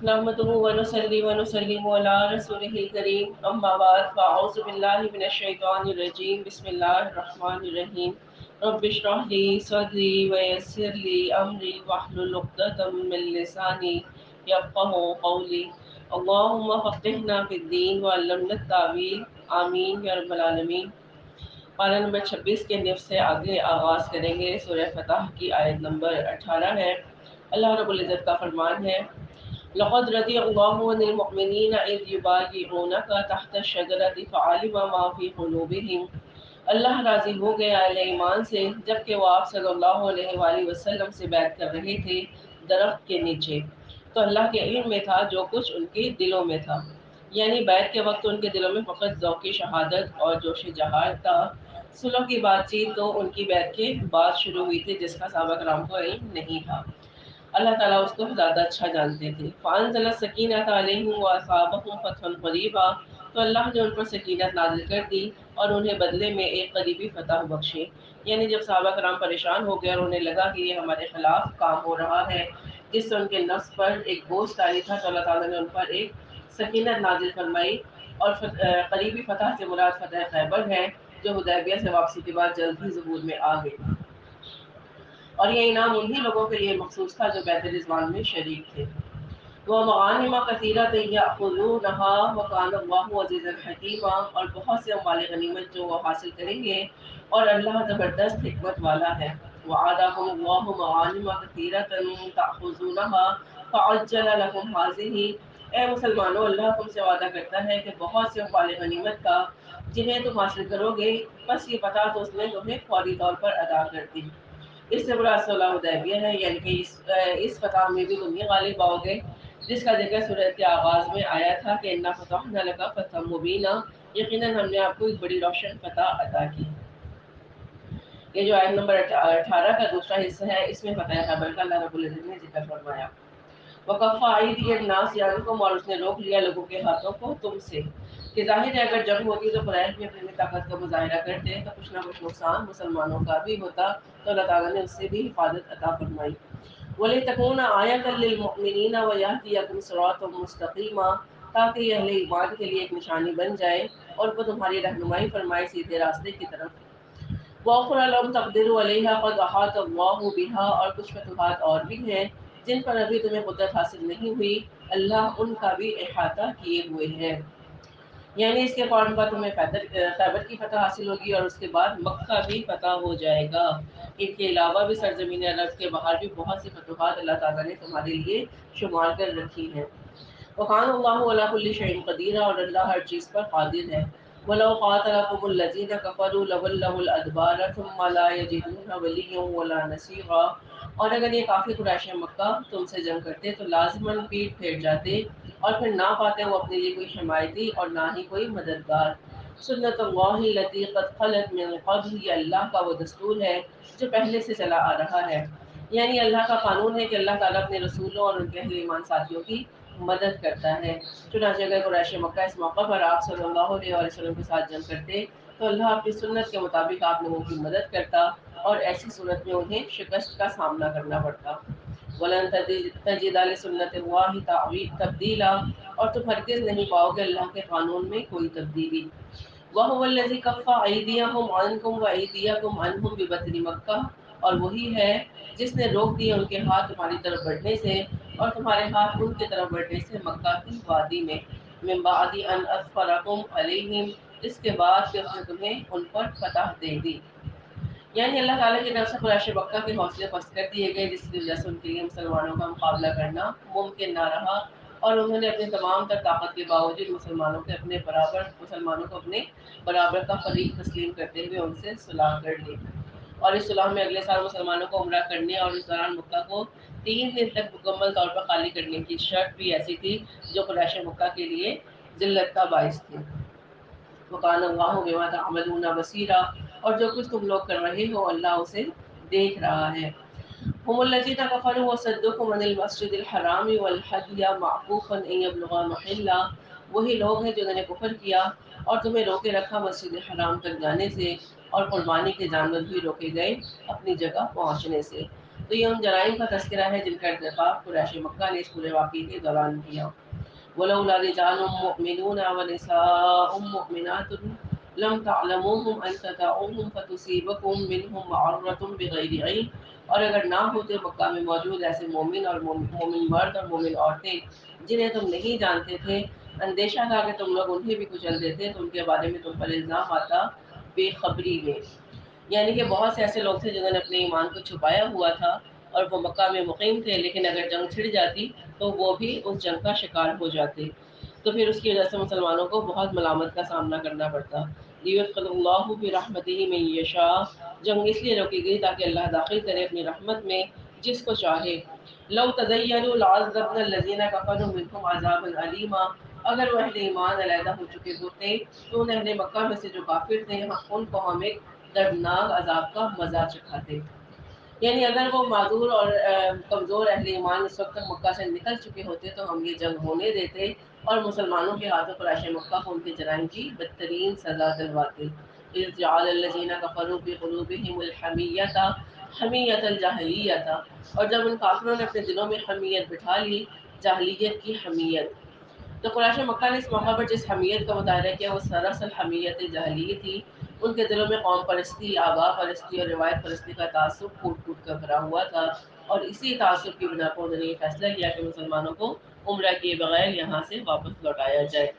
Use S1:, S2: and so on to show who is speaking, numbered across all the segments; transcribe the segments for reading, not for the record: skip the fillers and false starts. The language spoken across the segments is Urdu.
S1: نحمده ونصلي ونسلم على رسوله الكريم اما بعد فاعوذ بالله من الشیطان الرجیم بسم اللہ الرحمن الرحیم رب اشرح لي صدري ويسر لي امري واحلل عقدة من لساني يفقهوا قولي اللهم فقهنا في الدين وعلمنا التاويل آمین یا رب العالمین۔ پارہ نمبر 26 کے نف سے آگے آغاز کریں گے۔ سورہ فتح کی آیت نمبر 18 ہے۔ اللہ رب العزت کا فرمان ہے: لقد رضي الله عن المؤمنين إذ يبايعونك تحت الشجرة فعلم ما في قلوبهم۔ اللہ راضی ہو گیا اہل ایمان سے جب کہ وہ آپ صلی اللہ علیہ وآلہ وسلم سے بیعت کر رہے تھے درخت کے نیچے، تو اللہ کے علم میں تھا جو کچھ ان کے دلوں میں تھا۔ یعنی بیعت کے وقت ان کے دلوں میں فقط ذوق شہادت اور جوش جہاد تھا۔ صلح کی بات چیت تو ان کی بیعت کے بعد شروع ہوئی تھی، جس کا صحابہ کرام کو علم نہیں تھا۔ اللہ تعالیٰ اس کو زیادہ اچھا جانتے تھے۔ فَأَنزَلَ السَّكِينَةَ عَلَيْهِمْ وَأَصَابَهُمْ فَتْحٌ قَرِيبًا، تو اللہ نے ان پر سکینت نازل کر دی اور انہیں بدلے میں ایک قریبی فتح بخشی۔ یعنی جب صحابہ کرام پریشان ہو گئے اور انہیں لگا کہ یہ ہمارے خلاف کام ہو رہا ہے، جس سے ان کے نفس پر ایک بوجھ طاری تھا، تو اللہ تعالیٰ نے ان پر ایک سکینت نازل فرمائی۔ اور قریبی فتح سے مراد فتح خیبر ہے، جو حدیبیہ سے واپسی کے بعد جلد ہی ظہور میں آ گئی، اور یہ انعام انہی لوگوں کے لیے مخصوص تھا جو بیت رضوان میں شریک تھے۔ وہ مغانم کثیرۃ یأخذونها وکان اللہ عزیزا حکیما، اور بہت سے اموال غنیمت جو وہ حاصل کریں گے، اور اللہ زبردست حکمت والا ہے۔ وعدکم اللہ مغانم کثیرۃ تأخذونها فعجل لكم هذه، اے مسلمانوں، اللہ تم سے وعدہ کرتا ہے کہ بہت سے اموال غنیمت کا جنہیں تم حاصل کرو گے، بس یہ پتہ تو اس نے تمہیں فوری طور پر ادا کر دی۔ اس سے مراد صلح حدیبیہ ہے، یعنی کہ اس فتح میں بھی تم ہی غالب آؤ گے، جس کا ذکر سورت کے آغاز میں آیا تھا کہ انا فتحنا لک فتحا مبینا، یقیناً ہم نے آپ کو ایک بڑی روشن فتح عطا کی۔ یہ جو آیت نمبر 18 کا دوسرا حصہ ہے، اس میں فتح خیبر کا اللہ رب العزت نے ذکر فرمایا۔ وَكَفَّ أَيْدِيَ النَّاسِ عَنْكُمْ، اور اس نے روک لیا لوگوں کے ہاتھوں کو تم سے، کہ ظاہر ہے اگر جنگ ہوتی تو قریش بھی اپنی طاقت کا مظاہرہ کرتے تو کچھ نہ کچھ نقصان مسلمانوں کا بھی ہوتا، تو اللہ تعالیٰ نے اس سے بھی حفاظت عطا فرمائی۔ وَلِتَكُونَ آیَةً لِّلْمُؤْمِنِينَ وَيَهْدِيَكُمْ صِرَاطًا مُّسْتَقِيمًا، تاکہ یہ اہل ایمان کے لیے ایک نشانی بن جائے اور وہ تمہاری رہنمائی فرمائے سیدھے راستے کی طرف۔ وَأُخْرَىٰ لَمْ تَقْدِرُوا عَلَيْهَا قَدْ أَحَاطَ اللَّهُ بِهَا، اور کچھ فتوحات اور بھی ہیں جن پر ابھی تمہیں قدرت حاصل نہیں ہوئی، اللہ ان کا بھی احاطہ کیے ہوئے ہے۔ یعنی اس کے فوراً بعد تمہیں خیبر کی فتح حاصل ہوگی اور اس کے بعد مکہ بھی فتح ہو جائے گا۔ ان کے علاوہ بھی سرزمین عرب کے باہر بھی بہت سی فتوحات اللہ تعالیٰ نے تمہارے لیے شمار کر رکھی ہیں۔ وَكَانَ اللَّهُ عَلَىٰ كُلِّ شَيْءٍ قَدِيرًا، اور اللہ ہر چیز پر قادر ہے۔ وَلَوْ قَاتَلَكُمُ الَّذِينَ كَفَرُوا لَوَلَّوُا الْأَدْبَارَ ثُمَّ لَا يَجِدُونَ وَلِيًّا وَلَا نَصِيرًا، اور اگر یہ کافر قریش مکہ تم سے جنگ کرتے تو لازماً پیٹ پھیر جاتے، اور پھر نہ پاتے وہ اپنے لیے کوئی حمایتی اور نہ ہی کوئی مددگار۔ سنت اللہ التی قد خلت من قبل، یہ اللہ کا وہ دستور ہے جو پہلے سے چلا آ رہا ہے۔ یعنی اللہ کا قانون ہے کہ اللہ تعالیٰ اپنے رسولوں اور ان کے اہل ایمان ساتھیوں کی مدد کرتا ہے۔ چنانچہ اگر قریش مکہ اس موقع پر آپ صلی اللہ علیہ وسلم کے ساتھ جنگ کرتے تو اللہ اپنی سنت کے مطابق آپ لوگوں کی مدد کرتا، اور ایسی صورت میں انہیں شکست کا سامنا کرنا پڑتا۔ وَلَن تَجِدَ لِسُنَّتِ اللَّهِ تَبْدِيلًا، اور تم ہرگز نہیں پاؤ گے اللہ کے قانون میں کوئی تبدیلی۔ وَهُوَ الَّذِي كَفَّ أَيْدِيَهُمْ عَنكُمْ وَأَيْدِيَكُمْ عَنْهُمْ بِبَطْنِ مَكَّةَ، اور وہی ہے جس نے روک دیے ان کے ہاتھ تمہاری طرف بڑھنے سے اور تمہارے ہاتھ ان کی طرف بڑھنے سے مکہ کی وادی میں، من بعد ان اظفرکم علیہم، اس کے بعد کہ اس نے تمہیں ان پر فتح دے دی۔ یعنی اللہ تعالیٰ کی طرف سے قریش مکہ کے حوصلے پست کر دیے گئے، جس کی وجہ سے ان کے لیے مسلمانوں کا مقابلہ کرنا ممکن نہ رہا، اور انہوں نے اپنی تمام تر طاقت کے باوجود مسلمانوں کو اپنے برابر کا فریق تسلیم کرتے ہوئے ان سے صلح کر لی۔ اور اس صلح میں اگلے سال مسلمانوں کو عمرہ کرنے اور اس دوران مکہ کو 3 دن تک مکمل طور پر خالی کرنے کی شرط بھی ایسی تھی جو قریش مکہ کے لیے ذلت کا باعث تھی۔ وَكَانَ اللَّهُ بِمَا تَعْمَلُونَ بَصِيرًا، اور جو کچھ تم لوگ کر رہے ہو اللہ اسے دیکھ رہا ہے۔ هُمُ الَّذِينَ كَفَرُوا وَصَدُّوكُمْ عَنِ الْمَسْجِدِ الْحَرَامِ وَالْهَدْيَ مَعْكُوفًا أَن يَبْلُغَ مَحِلَّهُ، وہی لوگ ہیں جو نے کفر کیا اور تمہیں روکے رکھا مسجد حرام تک جانے سے، اور قربانی کے جانور بھی روکے گئے اپنی جگہ پہنچنے سے۔ تو یہ ان جرائم کا تذکرہ ہے جن کا ارتکاب قریش مکہ نے اس پورے واقعے کے دوران کیا۔ ولولا رجال مؤمنون ونساء مؤمنات لم تعلموهم ان تطؤوهم فتصيبكم منهم معرة بغیر علم، اور اگر نہ ہوتے مکہ میں موجود ایسے مومن اور مومن مرد اور مومن عورتیں جنہیں تم نہیں جانتے تھے، اندیشہ تھا کہ تم لوگ انہیں بھی کچل دیتے تو ان کے بارے میں تم پر الزام آتا بے خبری میں۔ یعنی کہ بہت سے ایسے لوگ تھے جنہوں نے اپنے ایمان کو چھپایا ہوا تھا اور وہ مکہ میں مقیم تھے، لیکن اگر جنگ چھڑ جاتی تو وہ بھی اس جنگ کا شکار ہو جاتے، تو پھر اس کی وجہ سے مسلمانوں کو بہت ملامت کا سامنا کرنا پڑتا۔ لیدخل اللہ برحمتہ من یشاء، جنگ اس لیے روکی گئی تاکہ اللہ داخل کرے اپنی رحمت میں جس کو چاہے۔ لو تزینوا لعذبنا الذین کفروا منهم عذابا علیما، اگر وہ اہل ایمان علیحدہ ہو چکے ہوتے تو ان اہل مکہ میں سے جو کافر تھے ان کو ہم ایک دردناک عذاب کا مزہ چکھاتے۔ یعنی اگر وہ معذور اور کمزور اہل ایمان اس وقت تک مکہ سے نکل چکے ہوتے تو ہم یہ جنگ ہونے دیتے اور مسلمانوں کے ہاتھوں قریش مکہ کو ان کے جرائم کی بدترین سزا دلواتے۔ اذ جعل الذین کفروا فی قلوبہم الحمیۃ حمیۃ الجاہلیۃ، اور جب ان کافروں نے اپنے دلوں میں حمیت بٹھا لی، جاہلیت کی حمیت، تو قریش مکہ نے اس موقع پر جس حمیت کا مظاہرہ کیا وہ سراسر حمیت جاہلیت تھی۔ ان کے دلوں میں قوم پرستی، آبا پرستی اور روایت پرستی کا تعصب پھوٹ پھوٹ کر بھرا ہوا تھا، اور اسی تعصب کی بنا پر انہوں نے یہ فیصلہ کیا کہ مسلمانوں کو عمرہ کیے بغیر یہاں سے واپس لوٹایا جائے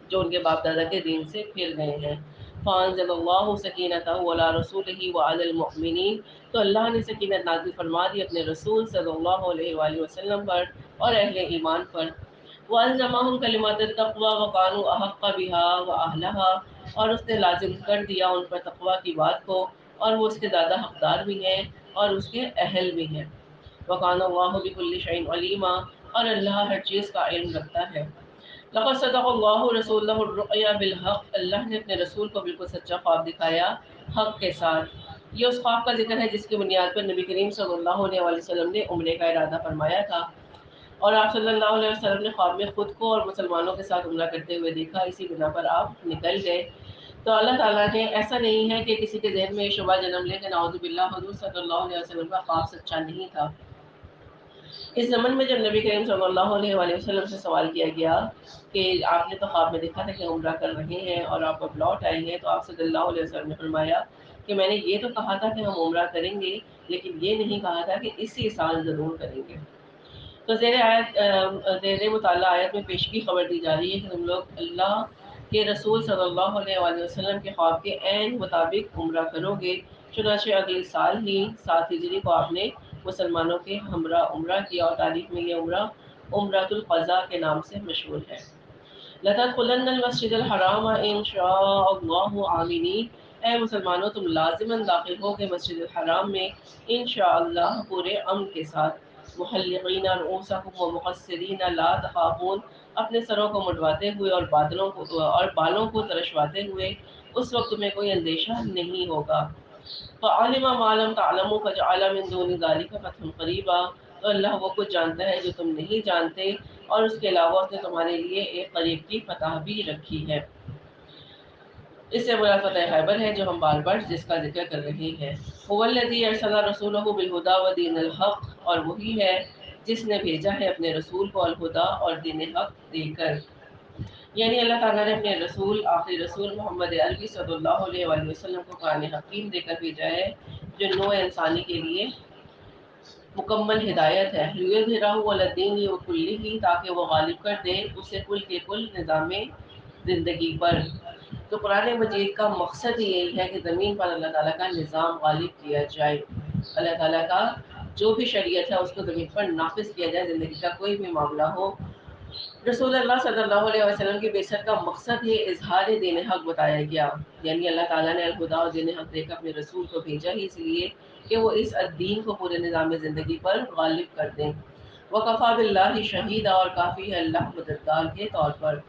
S1: جو ان کے باپ دادا کے دین سے پھر گئے ہیں۔ فانزل اللہ سکینتہ علی رسولہ وعلی المؤمنین، تو اللہ نے سکینت نازل فرما دی اپنے رسول صلی اللہ علیہ وآلہ وسلم پر اور اہل ایمان پر۔ وَأَلْزَمَهُمْ كَلِمَاتَ التَّقْوَىٰ وَكَانُوا أَحَقَّ بِهَا وَأَهْلَهَا، اور اس نے لازم کر دیا ان پر تقویٰ کی بات کو اور وہ اس کے زیادہ حقدار بھی ہیں اور اس کے اہل بھی ہیں۔ وَكَانَ اللَّهُ بِكُلِّ شَيْءٍ عَلِيمًا، اور اللہ ہر چیز کا علم رکھتا ہے۔ لقد صدق اللہ رسولہ الرؤیا بالحق، اللہ نے اپنے رسول کو بالکل سچا خواب دکھایا حق کے ساتھ۔ یہ اس خواب کا ذکر ہے جس کی بنیاد پر نبی کریم صلی اللہ علیہ وسلم نے عمرے کا ارادہ فرمایا تھا، اور آپ صلی اللہ علیہ وسلم نے خواب میں خود کو اور مسلمانوں کے ساتھ عمرہ کرتے ہوئے دیکھا، اسی بنا پر آپ نکل گئے۔ تو اللہ تعالیٰ نے ایسا نہیں ہے کہ کسی کے ذہن میں یہ شبہ جنم لے کہ نعوذ باللہ حضور صلی اللہ علیہ وسلم کا خواب سچا نہیں تھا۔ اس زمن میں جب نبی کریم صلی اللہ علیہ وآلہ وسلم سے سوال کیا گیا کہ آپ نے تو خواب میں دیکھا تھا کہ عمرہ کر رہے ہیں اور آپ اب لوٹ آئے ہیں، تو آپ صلی اللہ علیہ وسلم نے فرمایا کہ میں نے یہ تو کہا تھا کہ ہم عمرہ کریں گے، لیکن یہ نہیں کہا تھا کہ اسی سال ضرور کریں گے۔ تو زیر مطالعہ آیت میں پیشگی خبر دی جا رہی ہے کہ تم لوگ اللہ کے رسول صلی اللہ علیہ وآلہ وسلم کے خواب کے عین مطابق عمرہ کرو گے۔ چنانچہ اگلے سال ہی 7 ہجری کو آپ نے مسلمانوں کے ہمراہ عمرہ کیا، اور تاریخ میں یہ عمرہ عمرۃ القضاء کے نام سے مشہور ہے۔ لَتَدْخُلَنَّ الْمَسْجِدَ الْحَرَامَ إِن شَاءَ اللَّهُ آمِنِينَ، اے مسلمانوں تم لازماً داخل ہو گے مسجد الحرام میں انشاءاللہ پورے امن کے ساتھ، محلقین رؤوسکم ومقصرین لا تخافون، اپنے سروں کو مڈواتے ہوئے اور بالوں کو ترشواتے ہوئے، اس وقت تمہیں کوئی اندیشہ نہیں ہوگا۔ فَعَلِمَ مَا لَمْ تَعْلَمُوا فَجَعَلَ مِن دُونِ ذَلِكَ فَتْحًا قَرِيبًا، تو اللہ وہ کچھ جانتا ہے جو تم نہیں جانتے، اور اس کے علاوہ اس نے تمہارے لیے ایک قریب کی فتح بھی رکھی ہے۔ اس سے مراد فتح خیبر ہے جو ہم بار بار جس کا ذکر کر رہے ہیں۔ هُوَ الَّذِي أَرْسَلَ رَسُولَهُ بِالْهُدَىٰ وَدِينِ الْحَقِّ، اور وہی ہے جس نے بھیجا ہے اپنے رسول کو الہدا اور دین حق دے کر۔ یعنی اللہ تعالیٰ نے اپنے رسول آخری رسول محمد عربی صلی اللہ علیہ وآلہ وسلم کو قرآن حکیم دے کر بھیجا ہے جو نوع انسانی کے لیے مکمل ہدایت ہے۔ لِيُظْهِرَهُ عَلَى الدِّينِ كُلِّهِ، تاکہ وہ غالب کر دے اسے کل کے کل نظام زندگی پر۔ تو قرآن مجید کا مقصد ہی یہی ہے کہ زمین پر اللہ تعالیٰ کا نظام غالب کیا جائے، اللہ تعالیٰ کا جو بھی شریعت ہے اس کو زمین پر نافذ کیا جائے، زندگی کا کوئی بھی معاملہ ہو۔ رسول اللہ صلی اللہ علیہ وسلم کی بعثت کا مقصد ہی اظہار دین حق بتایا گیا، یعنی اللہ تعالیٰ نے الہدا اور دین حق دے کر اپنے رسول کو بھیجا ہی اس لیے کہ وہ اس دین کو پورے نظام زندگی پر غالب کر دیں۔ وَكَفَىٰ بِاللَّهِ شَهِيدًا، اور کافی ہے اللہ مددگار کے طور پر۔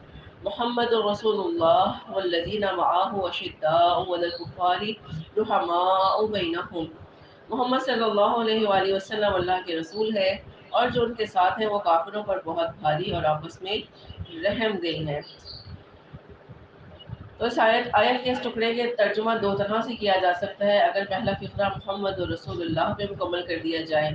S1: محمد رسول اللہ والذین معه أشداء علی الکفار رحماء بینہم، محمد صلی اللہ علیہ وآلہ وسلم اللہ کے رسول ہے اور جو ان کے ساتھ ہیں وہ کافروں پر بہت بھاری اور آپس میں رحم دل ہیں۔ تو اس آیت کے اس ٹکڑے کے ترجمہ دو طرح سے کیا جا سکتا ہے۔ اگر پہلا فقرہ محمد رسول اللہ پہ مکمل کر دیا جائے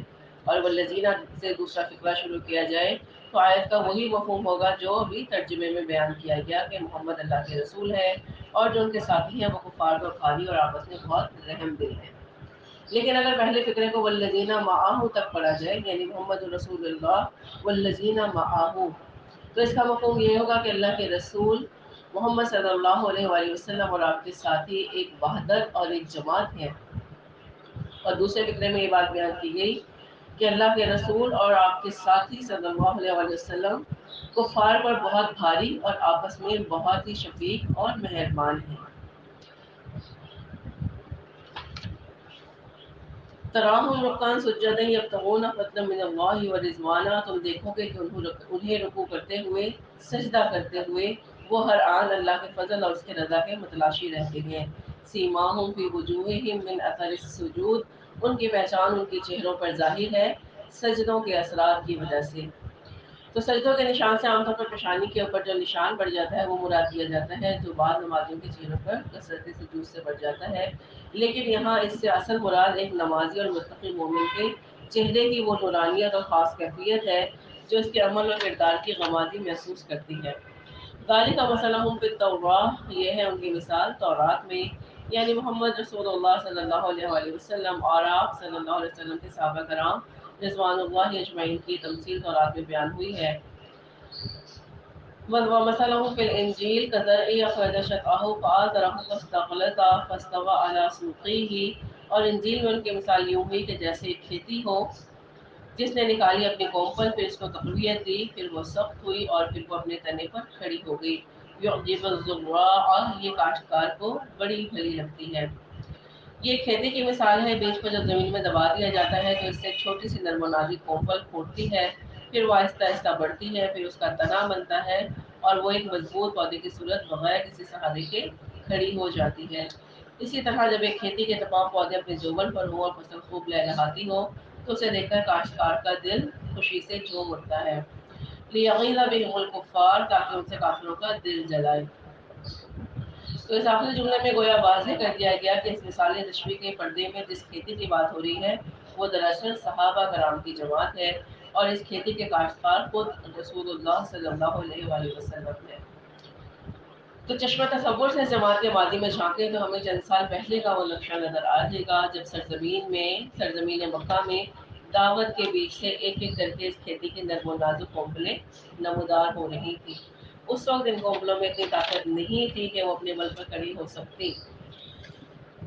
S1: اور والذین سے دوسرا فقرہ شروع کیا جائے تو آیت کا وہی مفہوم ہوگا جو ابھی ترجمے میں بیان کیا گیا کہ محمد اللہ کے رسول ہے اور جو ان کے ساتھی ہیں وہ کفار کو کھاری اور آپس میں بہت رحم دل ہیں۔ لیکن اگر پہلے فقرے کو والذین معاہ تک پڑھا جائے یعنی محمد رسول اللہ والذین معاہ، تو اس کا مفہوم یہ ہوگا کہ اللہ کے رسول محمد صلی اللہ علیہ وآلہ وسلم اور آپ کے ساتھی ایک وحدت اور ایک جماعت ہیں۔ اور دوسرے فقرے میں یہ بات بیان کی گئی کہ اللہ کے رسول اور آپ کے ساتھی صلی اللہ علیہ وآلہ وسلم کفار پر بہت بھاری اور آپس میں بہت ہی شفیق اور مہربان ہیں۔ تراہم رکعان سجدہ یبتغون فضلا من اللہ ورضوانا، تم دیکھو گے کہ انہیں رکوع کرتے ہوئے سجدہ کرتے ہوئے وہ ہر آن اللہ کے فضل اور اس کے رضا کے متلاشی رہتے ہیں۔ سیماہم فی وجوہہم من اثر السجود، ان کی پہچان ان کے چہروں پر ظاہر ہے سجدوں کے اثرات کی وجہ سے۔ تو سجدوں کے نشان سے عام طور پر پیشانی کے اوپر جو نشان پڑ جاتا ہے وہ مراد دیا جاتا ہے، جو بعض نمازیوں کے چہروں پر کثرت سجود سے پڑ جاتا ہے، لیکن یہاں اس سے اصل مراد ایک نمازی اور متقی مومن کے چہرے کی وہ نورانیت اور خاص کیفیت ہے جو اس کے عمل اور کردار کی غمازی محسوس کرتی ہے۔ ذالک مثلہم فی التوراۃ، یہ ہے ان کی مثال تورات میں، یعنی محمد رسول اللہ صلی اللہ علیہ وآلہ وسلم اور آپ صلی اللہ علیہ وسلم کے صحابہ کرام رضوان اللہ اجمعین کی تمثیل تورات میں بیان ہوئی ہے۔ ومثلهم في الانجیل كزرع اخرج شطأه فآزره فاستغلظ فاستوى على سوقه، اور انجیل میں ان کی مثال یوں ہوئی کہ جیسے ایک کھیتی ہو جس نے نکالی اپنی قوم پر، پھر اس کو تقویت دی، پھر وہ سخت ہوئی اور پھر وہ اپنے تنے پر کھڑی ہو گئی۔ یعجب الزراع، یہ کاشتکار کو بڑی بھلی لگتی ہے۔ یہ کھیتی کی مثال ہے، بیج کو جب زمین میں دبا دیا جاتا ہے تو اس سے ایک چھوٹی سی نرم و نازک کوپل پھوٹتی ہے، پھر وہ آہستہ آہستہ بڑھتی ہے، پھر اس کا تنا بنتا ہے اور وہ ایک مضبوط پودے کی صورت بغیر کسی سہارے کے کھڑی ہو جاتی ہے۔ اسی طرح جب ایک کھیتی کے تمام پودے اپنے جوبن پر ہوں اور فصل خوب لہلہاتی ہو تو اسے دیکھ کر کاشتکار کا دل خوشی سے جھوم اٹھتا ہے۔ لیغیظ بہم الکفار، تاکہ ان سے کافروں کا دل جلائے۔ تو اس آخری جملے میں گویا واضح کر دیا گیا کہ اس مثال تشبیہ کے پردے میں جس کھیتی کی بات ہو رہی ہے وہ دراصل صحابہ کرام کی جماعت ہے اور اس کھیتی کے کاشتکار خود رسول اللہ صلی اللہ علیہ وآلہ وسلم ہے۔ تو چشمہ تصور سے جماعت کے ماضی میں جھانکیں تو ہمیں چند سال پہلے کا وہ نقشہ نظر آ جائے گا جب سرزمین مکہ میں دعوت کے بیچ سے ایک ایک کر کے اس کھیتی کی نرم و نازک کومپلیں نمودار ہو رہی تھی۔ اس وقت ان کومپلوں میں اتنی طاقت نہیں تھی کہ وہ اپنے بل پر کھڑی ہو سکتی۔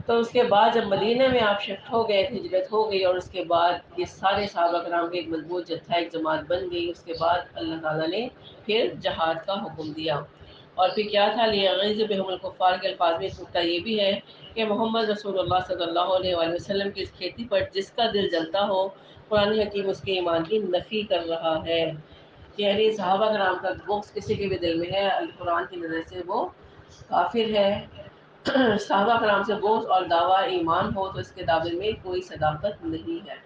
S1: تو اس کے بعد جب مدینہ میں آپ شفٹ ہو گئے، ہجرت ہو گئی اور اس کے بعد یہ سارے صحابہ کرام کے ایک مضبوط جتھا ایک جماعت بن گئی، اس کے بعد اللہ تعالیٰ نے پھر جہاد کا حکم دیا۔ اور پھر کیا تھا، لیغیظ بہم الکفار کے الفاظ میں ایک نکتہ یہ بھی ہے کہ محمد رسول اللہ صلی اللہ علیہ وآلہ وسلم کی اس کھیتی پر جس کا دل جلتا ہو، قرآن حکیم اس کے ایمان کی نفی کر رہا ہے۔ یعنی صحابہ کرام کا بغض کسی کے بھی دل میں ہے، قرآن کی نظر سے وہ کافر ہے۔ صحابہ کرام سے بغض اور دعویٰ ایمان ہو تو اس کے دعوے میں کوئی صداقت نہیں ہے۔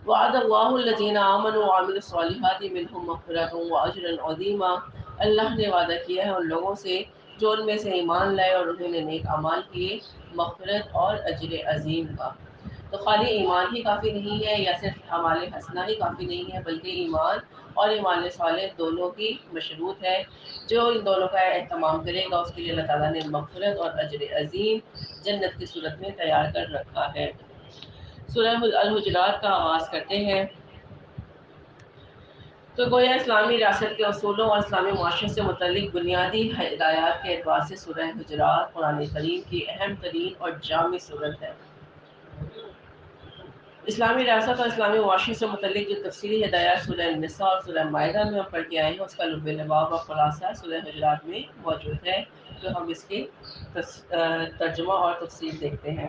S1: وعد اللہ الذین آمنوا وعملوا الصالحات منہم مغفرۃ واجرا عظیما، اللہ نے وعدہ کیا ہے ان لوگوں سے جو ان میں سے ایمان لائے اور انہوں نے نیک اعمال کیے، مغفرت اور اجر عظیم کا۔ تو خالی ایمان ہی کافی نہیں ہے یا صرف اعمال حسنہ ہی کافی نہیں ہے، بلکہ ایمان اور ایمان صالح دونوں ہی مشروط ہے۔ جو ان دونوں کا اہتمام کرے گا اس کے لیے اللہ تعالیٰ نے مغفرت اور اجر عظیم جنت کی صورت میں تیار کر رکھا ہے۔ سورہ الحجرات کا آغاز کرتے ہیں۔ تو گویا اسلامی ریاست کے اصولوں اور اسلامی معاشرے سے متعلق بنیادی ہدایات کے اعتبار سے سورہ حجرات قرآن کریم کی اہم ترین اور جامع صورت ہے۔ اسلامی ریاست اور اسلامی معاشرے سے متعلق جو تفصیلی ہدایات سورہ النساء اور سورہ مائدہ میں ہم پڑھ کے آئے ہیں اس کا لب لباب اور خلاصہ سورہ حجرات میں موجود ہے، تو ہم اس کی ترجمہ اور تفسیر دیکھتے ہیں۔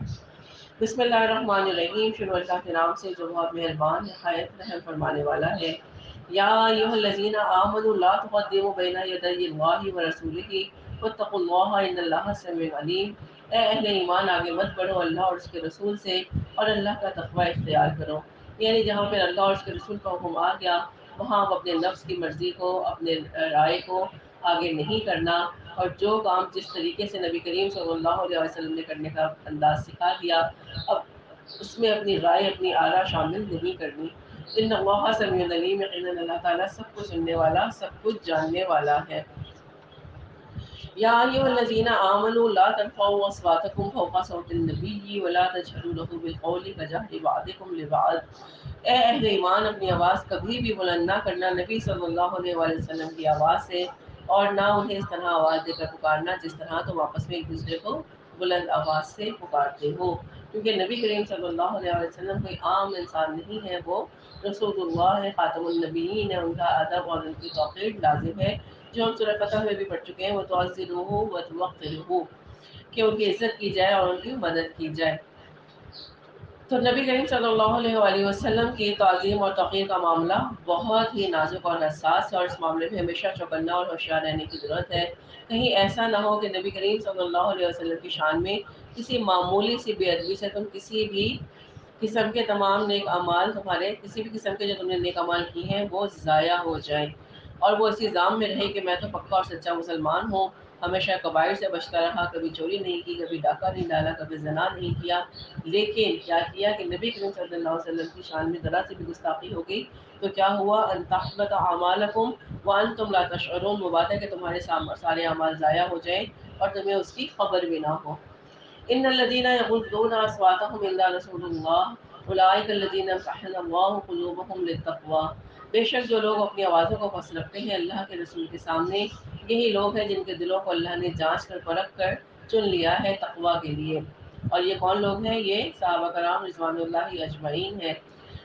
S1: بسم اللہ الرحمن الرحیم، شروع اللہ کے نام سے جو بہت مہربان نہایت رحم فرمانے والا ہے۔ یا ایھا الذین آمنوا لا تقدموا بین یدی اللہ ورسولہ واتقوا اللہ ان اللہ سمیع علیم۔ اے اہل ایمان، آگے مت بڑھو اللہ اور اس کے رسول سے اور اللہ کا تقوی اختیار کرو۔ یعنی جہاں پہ اللہ اور اس کے رسول کا حکم آ گیا وہاں آپ اپنے نفس کی مرضی کو، اپنے رائے کو آگے نہیں کرنا، اور جو کام جس طریقے سے نبی کریم صلی اللہ علیہ وسلم نے کرنے کا انداز سکھا دیا اب اس میں اپنی رائے، اپنی آرا شامل نہیں کرنی۔ ان اللہ سمیع علیم، یقیناً اللہ تعالیٰ سب کو سننے والا، سب کچھ جاننے والا ہے۔ یا ایھا الذین آمنوا لا ترفعوا اصواتکم فوق صوت النبی ولا تجہروا لہ بالقول کجہر بعضکم لبعض، اے اہل ایمان اپنی آواز کبھی بھی بلند نہ کرنا نبی صلی اللہ علیہ وآلہ وسلم کی آواز سے، اور نہ انہیں اس طرح آواز دے کر پکارنا جس طرح تم آپس میں ایک دوسرے کو بلند آواز سے پکارتے ہو، کیونکہ نبی کریم صلی اللہ علیہ وسلم کوئی عام انسان نہیں ہے، وہ رسول اللہ ہے، خاتم النبیین ہے، ان کا ادب اور ان کی توقیر لازم ہے، جو ہم سورہ فتح میں بھی پڑھ چکے ہیں، وہ تعزروہ و توقروہ، کہ ان کی عزت کی جائے اور ان کی مدد کی جائے۔ تو نبی کریم صلی اللہ علیہ وآلہ وسلم کی تعظیم اور توقیر کا معاملہ بہت ہی نازک اور حساس ہے، اور اس معاملے میں ہمیشہ چوکنا اور ہوشیار رہنے کی ضرورت ہے، کہیں ایسا نہ ہو کہ نبی کریم صلی اللہ علیہ وسلم کی شان میں کسی معمولی سی بے ادبی سے تم کسی بھی قسم کے تمام نیک اعمال، تمہارے کسی بھی قسم کے جو تم نے نیک اعمال کی ہیں وہ ضائع ہو جائیں، اور وہ اسی ذام میں رہے کہ میں تو پکا اور سچا مسلمان ہوں، ہمیشہ کبائر سے بچتا رہا، کبھی چوری نہیں کی، کبھی ڈاکہ نہیں ڈالا، کبھی زنا نہیں کیا، لیکن کیا کیا کہ نبی کریم صلی اللہ علیہ وسلم کی شان میں ذرا سی بھی گستاخی ہو گئی تو کیا ہوا، ان تحبط اعمالکم وانتم لا تشعرون، وہ بات ہے کہ تمہارے سارے اعمال ضائع ہو جائیں اور تمہیں اس کی خبر بھی نہ ہو۔ ان الذين يغضون اصواتهم عند رسول الله اولئك الذين امتحن الله قلوبهم للتقوى، بے شک جو لوگ اپنی آوازوں کو پست رکھتے ہیں اللہ کے رسول کے سامنے، یہی لوگ ہیں جن کے دلوں کو اللہ نے جانچ کر پرکھ کر چن لیا ہے تقوی کے لیے۔ اور یہ کون لوگ ہیں؟ یہ صحابہ کرام رضوان اللہ اجمعین ہیں۔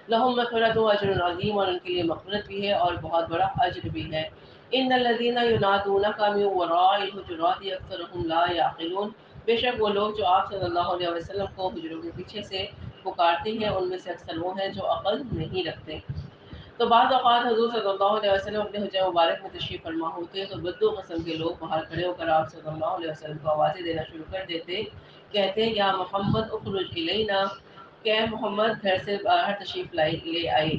S1: لہم مغفرۃ و اجر عظیم، اور ان کے لیے مغفرت بھی ہے اور بہت بڑا اجر بھی ہے۔ ان الذين ينادونك من وراء الحجرات اکثرهم لا يعقلون، بے شک وہ لوگ جو آپ صلی اللہ علیہ وسلم کو حجروں کے پیچھے سے پکارتے ہیں ان میں سے اکثر وہ ہیں جو عقل نہیں رکھتے۔ تو بعض اوقات حضور صلی اللہ علیہ وسلم اپنے حجرہ مبارک میں تشریف فرما ہوتے تو بدو قسم کے لوگ باہر کھڑے ہو کر آپ صلی اللہ علیہ وسلم کو آوازیں دینا شروع کر دیتے، کہتے یا محمد اخرج الینا، کہ اے محمد گھر سے باہر تشریف لے آئے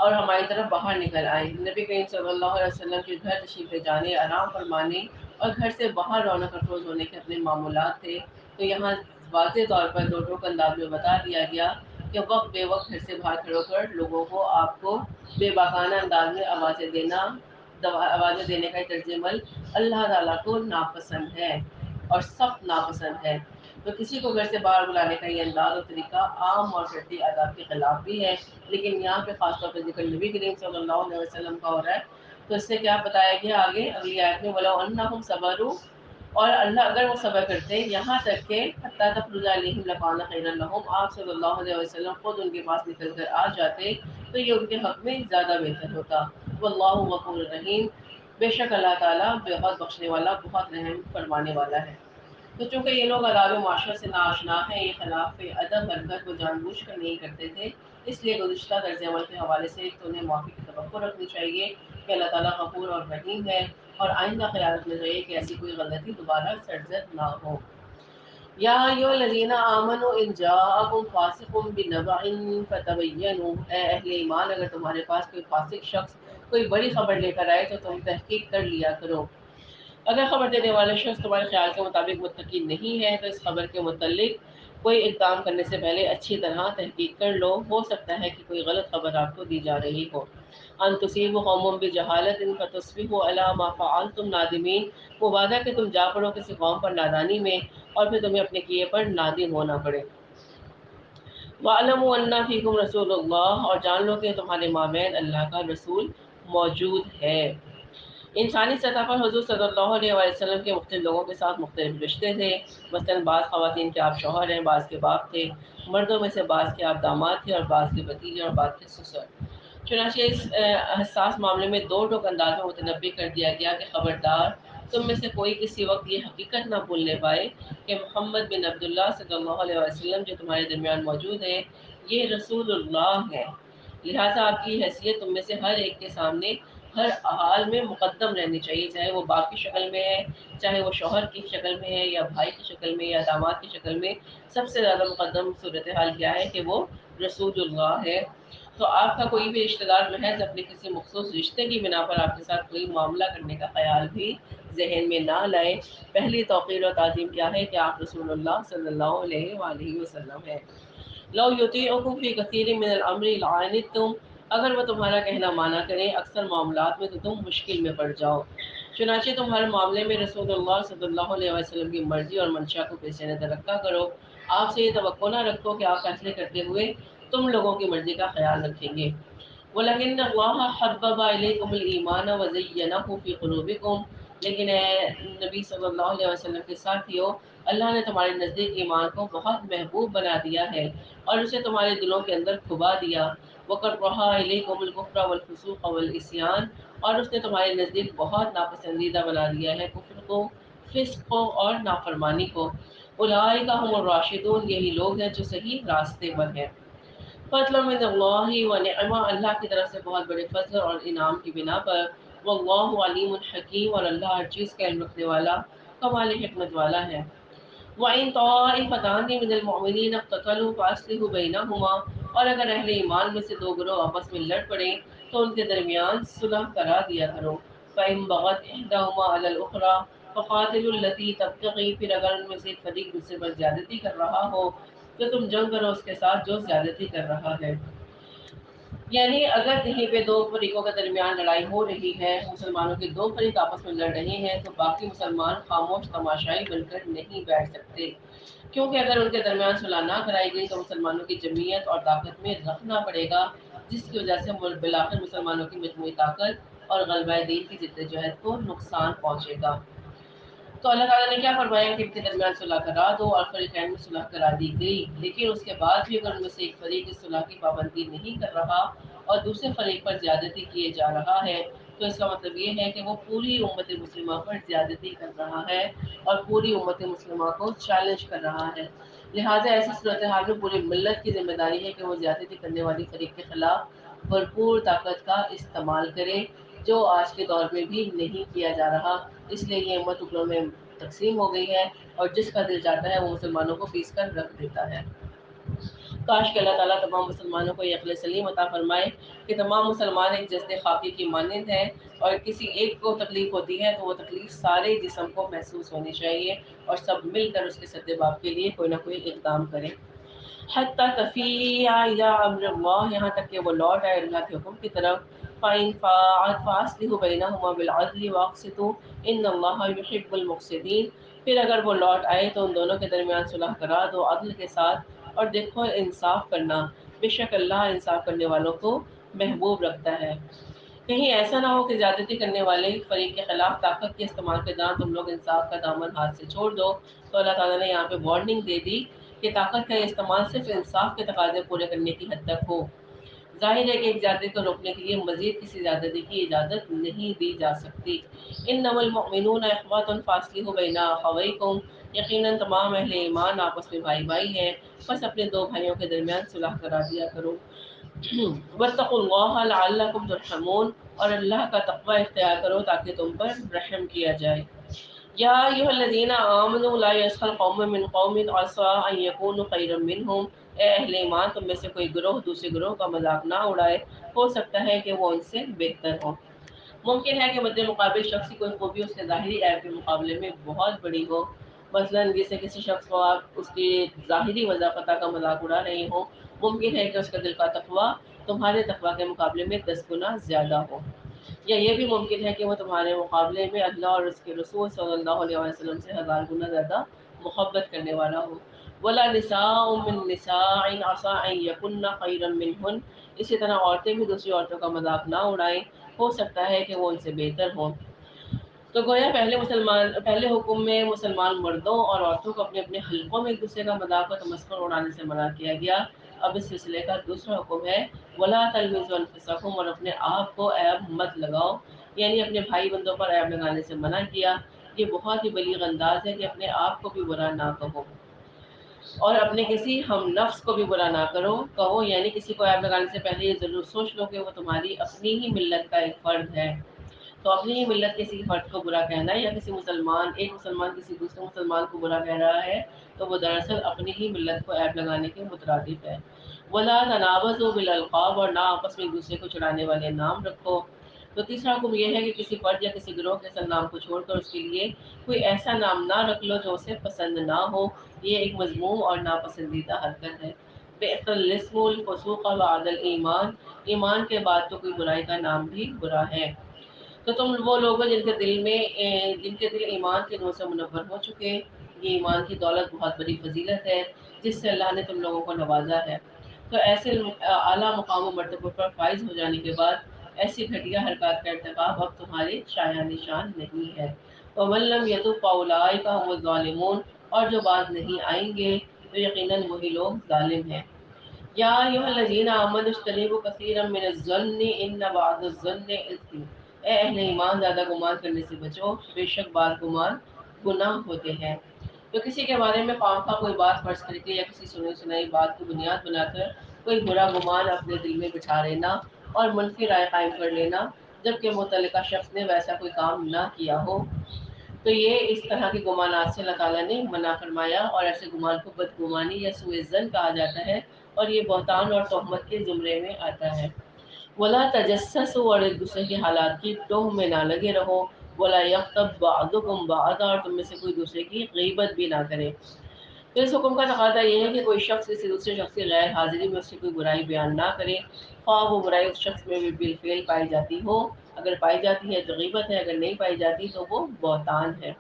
S1: اور ہماری طرف باہر نکل آئے۔ نبی کریم صلی اللہ علیہ وسلم کے گھر تشریف لے جانے، آرام فرمانے اور گھر سے باہر رونق افروز ہونے کے اپنے معمولات تھے، تو یہاں واضح طور پر دو ٹوک انداز میں بتا دیا گیا کہ وقت بے وقت گھر سے باہر کھڑے ہو کر لوگوں کو آپ کو بے باکانہ انداز میں آوازیں دینے کا طرز عمل اللہ تعالیٰ کو ناپسند ہے اور سخت ناپسند ہے۔ تو کسی کو گھر سے باہر بلانے کا یہ انداز اور طریقہ عام اور شرعی آداب کے خلاف بھی ہے، لیکن یہاں پہ خاص طور پر ذکر نبی کریم صلی اللہ علیہ وسلم کا ہو رہا ہے، تو اس سے کیا بتایا گیا آگے اگلی آیت میں، وَلَوْ أَنَّهُمْ صَبَرُوا، اور اللہ اگر وہ صبر کرتے یہاں تک کہ حتیٰ تخرج علیہم لکان خیرا لہم، آپ صلی اللہ علیہ وسلم خود ان کے پاس نکل کر آ جاتے تو یہ ان کے حق میں زیادہ بہتر ہوتا۔ واللہ غفور رحیم، بے شک اللہ تعالیٰ بہت بخشنے والا، بہت رحم فرمانے والا ہے۔ تو چونکہ یہ لوگ آداب معاشرت سے ناآشنا ہیں، یہ خلاف ادب حرکت کو جان بوجھ کر نہیں کرتے تھے، اس لیے گزشتہ طرز عمل کے حوالے سے ایک تو انہیں معافی کی توقع رکھنی چاہیے کہ اللہ تعالیٰ غفور اور رحیم ہے، اور آئندہ خیال رکھنا چاہیے کہ ایسی کوئی غلطی دوبارہ سرزد نہ ہو۔ یا ایھا الذین آمنوا ان جاءکم فاسق بنبأ فتبینوا، اے اہل ایمان اگر تمہارے پاس کوئی فاسق شخص کوئی بڑی خبر لے کر آئے تو تم تحقیق کر لیا کرو۔ اگر خبر دینے والا شخص تمہارے خیال کے مطابق متقی نہیں ہے تو اس خبر کے متعلق کوئی اقدام کرنے سے پہلے اچھی طرح تحقیق کر لو، ہو سکتا ہے کہ کوئی غلط خبر آپ کو دی جا رہی ہو۔ ان تصیبوا قوم بجہالۃ فتصبحوا علی ما فعلتم نادمین، وہ وعدہ کہ تم جا پڑو کسی قوم پر نادانی میں اور پھر تمہیں اپنے کیے پر نادم ہونا پڑے۔ وَاعْلَمُوا أَنَّ فِيكُمْ رَسُولَ اللَّهِ، اور جان لو کہ تمہارے مابین اللہ کا رسول موجود ہے۔ انسانی سطح پر حضور صلی اللہ علیہ وسلم کے مختلف لوگوں کے ساتھ مختلف رشتے تھے، مثلاً بعض خواتین کے آپ شوہر ہیں، بعض کے باپ تھے، مردوں میں سے بعض کے آپ داماد تھے اور بعض کے بھتیجے اور بعض کے سسر۔ چنانچہ اس حساس معاملے میں دو ٹوک انداز میں متنبع کر دیا گیا کہ خبردار تم میں سے کوئی کسی وقت یہ حقیقت نہ بھولنے پائے کہ محمد بن عبداللہ صلی اللہ علیہ وسلم جو تمہارے درمیان موجود ہے یہ رسول اللہ ہے، لہٰذا آپ کی حیثیت تم میں سے ہر ایک کے سامنے ہر حال میں مقدم رہنی چاہیے، چاہے وہ باپ کی شکل میں ہے، چاہے وہ شوہر کی شکل میں ہے یا بھائی کی شکل میں یا داماد کی شکل میں، سب سے زیادہ مقدم صورتحال کیا ہے کہ وہ رسول اللہ ہے۔ تو آپ کا کوئی بھی رشتہ دار محض اپنے کسی مخصوص رشتے کی بنا پر آپ کے ساتھ کوئی معاملہ کرنے کا خیال بھی ذہن میں نہ لائے۔ پہلی توقیر و تعظیم کیا ہے کہ آپ رسول اللہ صلی اللہ علیہ وآلہ وسلم ہیں۔ لو یطیعکم فی کثیر من الامر لعنتم، اگر وہ تمہارا کہنا مانا کریں اکثر معاملات میں تو تم مشکل میں پڑ جاؤ۔ چنانچہ تم ہر معاملے میں رسول اللہ صلی اللہ علیہ وسلم کی مرضی اور منشا کو پیش نظر رکھا کرو۔ آپ سے یہ توقع نہ رکھو کہ آپ فیصلے کرتے ہوئے تم لوگوں کی مرضی کا خیال رکھیں گے۔ وَلَكِنَّ اللَّهَ حَبَّبَ إِلَيْكُمُ الْإِيمَانَ وَزَيَّنَهُ فِي قُلُوبِكُمْ، لیکن اے نبی صلی اللہ علیہ وسلم کے ساتھیو، اللہ نے تمہارے نزدیک ایمان کو بہت محبوب بنا دیا ہے اور اسے تمہارے دلوں کے اندر کھبا دیا۔ وَكَرَّهَ إِلَيْكُمُ الْكُفْرَ وَالْفُسُوقَ وَالْعِصْيَانَ، اور اس نے تمہارے نزدیک بہت ناپسندیدہ بنا دیا ہے کفر کو، فسق کو اور نافرمانی کو۔ اولئک هم الراشدون، یہی لوگ ہیں جو صحیح راستے پر ہیں۔ فضل من اللہ و نعمہ، اللہ کی طرف سے بہت بڑے فضل اور انعام کی بنا پر۔ واللہ علیم حکیم، اور اللہ ہر چیز کا علم رکھنے والا، کمال حکمت والا ہے۔ وَإِن طَائِفَتَانِ مِنَ الْمُؤْمِنِينَ اقْتَتَلُوا فَأَصْلِحُوا بَيْنَهُمَا، اور اگر اہل ایمان میں سے دو گروہ آپس میں لڑ پڑیں تو ان کے درمیان صلح کرا دیا کرو۔ فَإِن بَغَتْ إِحْدَاهُمَا عَلَى الْأُخْرَىٰ فَقَاتِلُوا الَّتِي تَبْتَغِي، پھر اگر ان میں سے ایک فریق دوسرے پر زیادتی کر رہا ہو تو تم جنگ کرو اس کے ساتھ جو زیادتی کر رہا ہے۔ یعنی اگر کہیں پہ دو فریقوں کے درمیان لڑائی ہو رہی ہے، مسلمانوں کے دو فریق آپس میں لڑ رہے ہیں، تو باقی مسلمان خاموش تماشائی بن کر نہیں بیٹھ سکتے، کیونکہ اگر ان کے درمیان صلح نہ کرائی گئی تو مسلمانوں کی جمعیت اور طاقت میں رکھنا پڑے گا، جس کی وجہ سے بالآخر مسلمانوں کی مجموعی طاقت اور غلبہ دین کی جدوجہد کو نقصان پہنچے گا۔ تو اللہ تعالیٰ نے کیا فرمایا کہ ان کے درمیان صلح کرا دو، اور فریقین میں صلح کرا دی گئی، لیکن اس کے بعد بھی اگر ان میں سے ایک فریق اس صلح کی پابندی نہیں کر رہا اور دوسرے فریق پر زیادتی کیے جا رہا ہے، تو اس کا مطلب یہ ہے کہ وہ پوری امت مسلمہ پر زیادتی کر رہا ہے اور پوری امت مسلمہ کو چیلنج کر رہا ہے۔ لہٰذا ایسی صورتحال میں پوری ملت کی ذمہ داری ہے کہ وہ زیادتی کرنے والی فریق کے خلاف بھرپور طاقت کا استعمال کرے، جو آج کے دور میں بھی نہیں کیا جا رہا۔ اس لیے یہ امت ٹکڑوں میں تقسیم ہو گئی ہے، اور جس کا دل چاہتا ہے وہ مسلمانوں کو پیس کر رکھ دیتا ہے۔ کاش کہ اللہ تعالیٰ تمام مسلمانوں کو یہ عقل سلیم عطا فرمائے کہ تمام مسلمان ایک جسد خاکی کی مانند ہیں، اور کسی ایک کو تکلیف ہوتی ہے تو وہ تکلیف سارے جسم کو محسوس ہونی چاہیے، اور سب مل کر اس کے سدباب کے لیے کوئی نہ کوئی اقدام کریں۔ حتی تفیع الی امر اللہ، یہاں تک کہ وہ لوٹ آئے اللہ کے حکم کی طرف۔ فَإِن فَاءَتْ فَأَصْلِحُوا بَيْنَهُمَا بِالْعَدْلِ وَأَقْسِطُوا إِنَّ اللَّهَ يُحِبُّ الْمُقْسِطِينَ، پھر اگر وہ لوٹ آئے تو ان دونوں کے درمیان صلح کرا دو عدل کے ساتھ، اور دیکھو انصاف کرنا، بے شک اللہ انصاف کرنے والوں کو محبوب رکھتا ہے۔ کہیں ایسا نہ ہو کہ زیادتی کرنے والے فریق کے خلاف طاقت کے استعمال کے دوران تم لوگ انصاف کا دامن ہاتھ سے چھوڑ دو۔ تو اللہ تعالیٰ نے یہاں پہ وارننگ دے دی کہ طاقت کا یہ استعمال صرف انصاف کے تقاضے پورے کرنے کی حد تک ہو۔ ظاہر ہے کہ ایک زیادتی کو روکنے کے لیے مزید کسی زیادتی کی اجازت نہیں دی جا سکتی۔ انما المؤمنون اخوۃ فاصلحوا بین اخویکم، یقیناً تمام اہل ایمان آپس میں بھائی بھائی ہیں، بس اپنے دو بھائیوں کے درمیان صلح کرا دیا کرو۔ واتقوا اللہ لعلکم ترحمون، اور اللہ کا تقوی اختیار کرو تاکہ تم پر رحم کیا جائے۔ یا ایھا الذین آمنوا لا یسخر قوم من قوم عسى ان یکونوا خیرا منہم، اے اہل ایمان تم میں سے کوئی گروہ دوسرے گروہ کا مذاق نہ اڑائے، ہو سکتا ہے کہ وہ ان سے بہتر ہو۔ ممکن ہے کہ مد مقابل شخص کی کوئی خوبی اس کے ظاہری عیب کے مقابلے میں بہت بڑی ہو، مثلاً جسے کسی شخص کو آپ اس کی ظاہری وضاحت کا مذاق اڑا رہے ہوں، ممکن ہے کہ اس کا دل کا تقویٰ تمہارے تقویٰ کے مقابلے میں 10 گنا زیادہ ہو، یا یہ بھی ممکن ہے کہ وہ تمہارے مقابلے میں اللہ اور اس کے رسول صلی اللہ علیہ وسلم سے 1000 گنا زیادہ محبت کرنے والا ہو۔ ولا نساء من نساء عسى ان يكن خيرا منهن، اسی طرح عورتیں بھی دوسری عورتوں کا مذاق نہ اڑائیں، ہو سکتا ہے کہ وہ ان سے بہتر ہوں۔ تو گویا پہلے حکم میں مسلمان مردوں اور عورتوں کو اپنے اپنے حلقوں میں ایک دوسرے کا مذاق و تمسخر اڑانے سے منع کیا گیا۔ اب اس سلسلے کا دوسرا حکم ہے ولا تلمزوا انفسکم، اور اپنے آپ کو عیب مت لگاؤ، یعنی اپنے بھائی بندوں پر عیب لگانے سے منع کیا۔ یہ بہت ہی بلیغ انداز ہے کہ اپنے آپ کو بھی برا نہ کہو اور اپنے کسی ہم نفس کو بھی برا نہ کہو، یعنی کسی کو عیب لگانے سے پہلے یہ ضرور سوچ لو کہ وہ تمہاری اپنی ہی ملت کا ایک فرد ہے۔ تو اپنی ہی ملت کسی فرد کو برا کہنا، یا ایک مسلمان کسی دوسرے مسلمان کو برا کہہ رہا ہے، تو وہ دراصل اپنی ہی ملت کو عیب لگانے کے مترادف ہے۔ ولا تنابزوا بالالقاب، اور نہ آپس میں ایک دوسرے کو چڑھانے والے نام رکھو۔ تو تیسرا حکم یہ ہے کہ کسی فرد یا کسی گروہ کے اصل نام کو چھوڑ کر اس کے لیے کوئی ایسا نام نہ رکھ لو جو اسے پسند نہ ہو، یہ ایک مذموم اور ناپسندیدہ حرکت ہے۔ بئس الاسم الفسوق بعد الایمان، ایمان کے بعد تو کوئی برائی کا نام بھی برا ہے۔ تو تم وہ لوگ ہو جن کے دل ایمان کے نور سے منور ہو چکے، یہ ایمان کی دولت بہت بڑی فضیلت ہے جس سے اللہ نے تم لوگوں کو نوازا ہے۔ تو ایسے اعلیٰ مقام و مرتبہ پر فائز ہو جانے کے بعد ایسی گھٹیا حرکات کا ارتکاب اب تمہارے شایان نشان نہیں ہے۔ وَمَن لَّمْ يَتُب فَأُولَٰئِکَ هُمُ الظَّالِمُونَ، اور جو باز نہیں آئیں گے تو یقیناً وہی لوگ ظالم ہیں۔ یا ایھا الذین آمنوا اجتنبوا کثیرا من الظن ان بعض الظن اثم، اے اہل ایمان زیادہ گمان کرنے سے بچو، بے شک بعض گمان گناہ ہوتے ہیں۔ تو کسی کے بارے میں خواہ خواہ کوئی بات فرض کر کے یا کسی سنی سنائی بات کو بنیاد بنا کر کوئی برا گمان اپنے دل میں بٹھا لینا اور منفی رائے قائم کر لینا، جبکہ متعلقہ شخص نے ویسا کوئی کام نہ کیا ہو، تو یہ اس طرح کے گمانات سے اللہ تعالیٰ نے منع فرمایا، اور ایسے گمان کو بدگمانی یا سوء ظن کہا جاتا ہے، اور یہ بہتان اور تہمت کے زمرے میں آتا ہے۔ ولا تجسسوا، اور ایک دوسرے کے حالات کی ٹوہ میں نہ لگے رہو، ولا یغتب بعضکم بعضا، اور تم میں سے کوئی دوسرے کی غیبت بھی نہ کرے۔ تو اس حکم کا تقاضا یہ ہے کہ کوئی شخص کسی دوسرے شخص کی غیر حاضری میں اس کی کوئی برائی بیان نہ کرے، خواہ وہ برائی اس شخص میں بھی بالفعل پائی جاتی ہو، اگر پائی جاتی ہے تو غیبت ہے، اگر نہیں پائی جاتی تو وہ بہتان ہے۔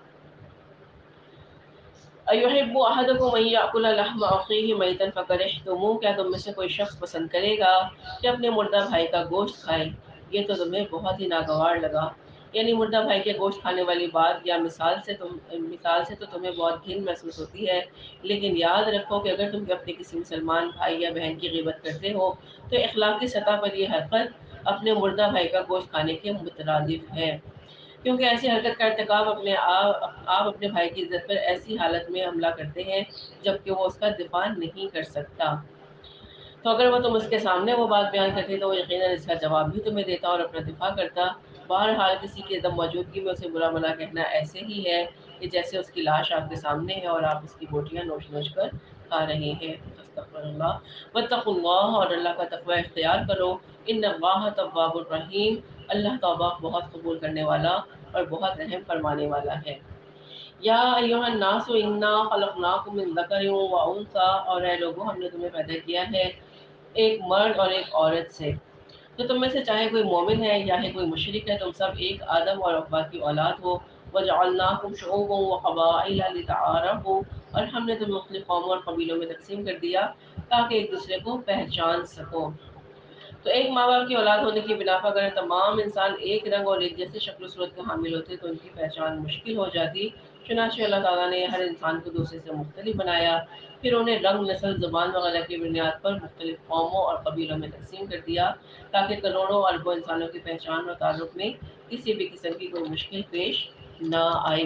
S1: ایحب احدکم ان یاکل لحم اخیہ میتا فکرہتموہ، کیا تم میں سے کوئی شخص پسند کرے گا کہ اپنے مردہ بھائی کا گوشت کھائے، یہ تو تمہیں بہت ہی ناگوار لگا۔ یعنی مردہ بھائی کے گوشت کھانے والی بات یا مثال سے تو تمہیں بہت گھن محسوس ہوتی ہے، لیکن یاد رکھو کہ اگر تم اپنے کسی مسلمان بھائی یا بہن کی غیبت کرتے ہو تو اخلاقی سطح پر یہ حرکت اپنے مردہ بھائی کا گوشت کھانے کے مترادف ہے، کیونکہ ایسی حرکت کا ارتکاب آپ اپنے بھائی کی عزت پر ایسی حالت میں حملہ کرتے ہیں جبکہ وہ اس کا دفاع نہیں کر سکتا۔ تو اگر وہ تم اس کے سامنے وہ بات بیان کرتے تو وہ یقیناً اس کا جواب بھی تمہیں دیتا اور اپنا دفاع کرتا۔ بہرحال کسی کی عدم موجودگی میں اسے برا بھلا کہنا ایسے ہی ہے کہ جیسے اس کی لاش آپ کے سامنے ہے اور آپ اس کی بوٹیاں نوچ نوچ کر کھا رہے ہیں۔ استغفر اللہ واتقوا اللہ، اور اللہ کا تقوی اختیار کرو۔ ان اللہ تواب الرحیم، اللہ توبہ بہت قبول کرنے والا اور بہت رحم فرمانے والا ہے۔ یا ایھا الناس انا خلقناکم من ذکر و انثی، اور اے لوگوں ہم نے تمہیں پیدا کیا ہے ایک مرد اور ایک عورت سے، تو تم میں سے چاہے کوئی مومن ہے یا کوئی مشرک ہے، تم سب ایک آدم اور حوا کی اولاد ہو۔ وجعلناکم شعوبا وقبائل لتعارفوا، اور ہم نے تمہیں مختلف قوموں اور قبیلوں میں تقسیم کر دیا تاکہ ایک دوسرے کو پہچان سکو۔ تو ایک ماں باپ کی اولاد ہونے کی بنا پر اگر تمام انسان ایک رنگ اور ایک جیسے شکل و صورت کے حامل ہوتے تو ان کی پہچان مشکل ہو جاتی، چنانچہ اللہ تعالیٰ نے ہر انسان کو دوسرے سے مختلف بنایا، پھر انہیں رنگ، نسل، زبان وغیرہ کی بنیاد پر مختلف قوموں اور قبیلوں میں تقسیم کر دیا تاکہ کروڑوں اربوں انسانوں کی پہچان اور تعارف میں کسی بھی قسم کی کوئی مشکل پیش نہ آئے۔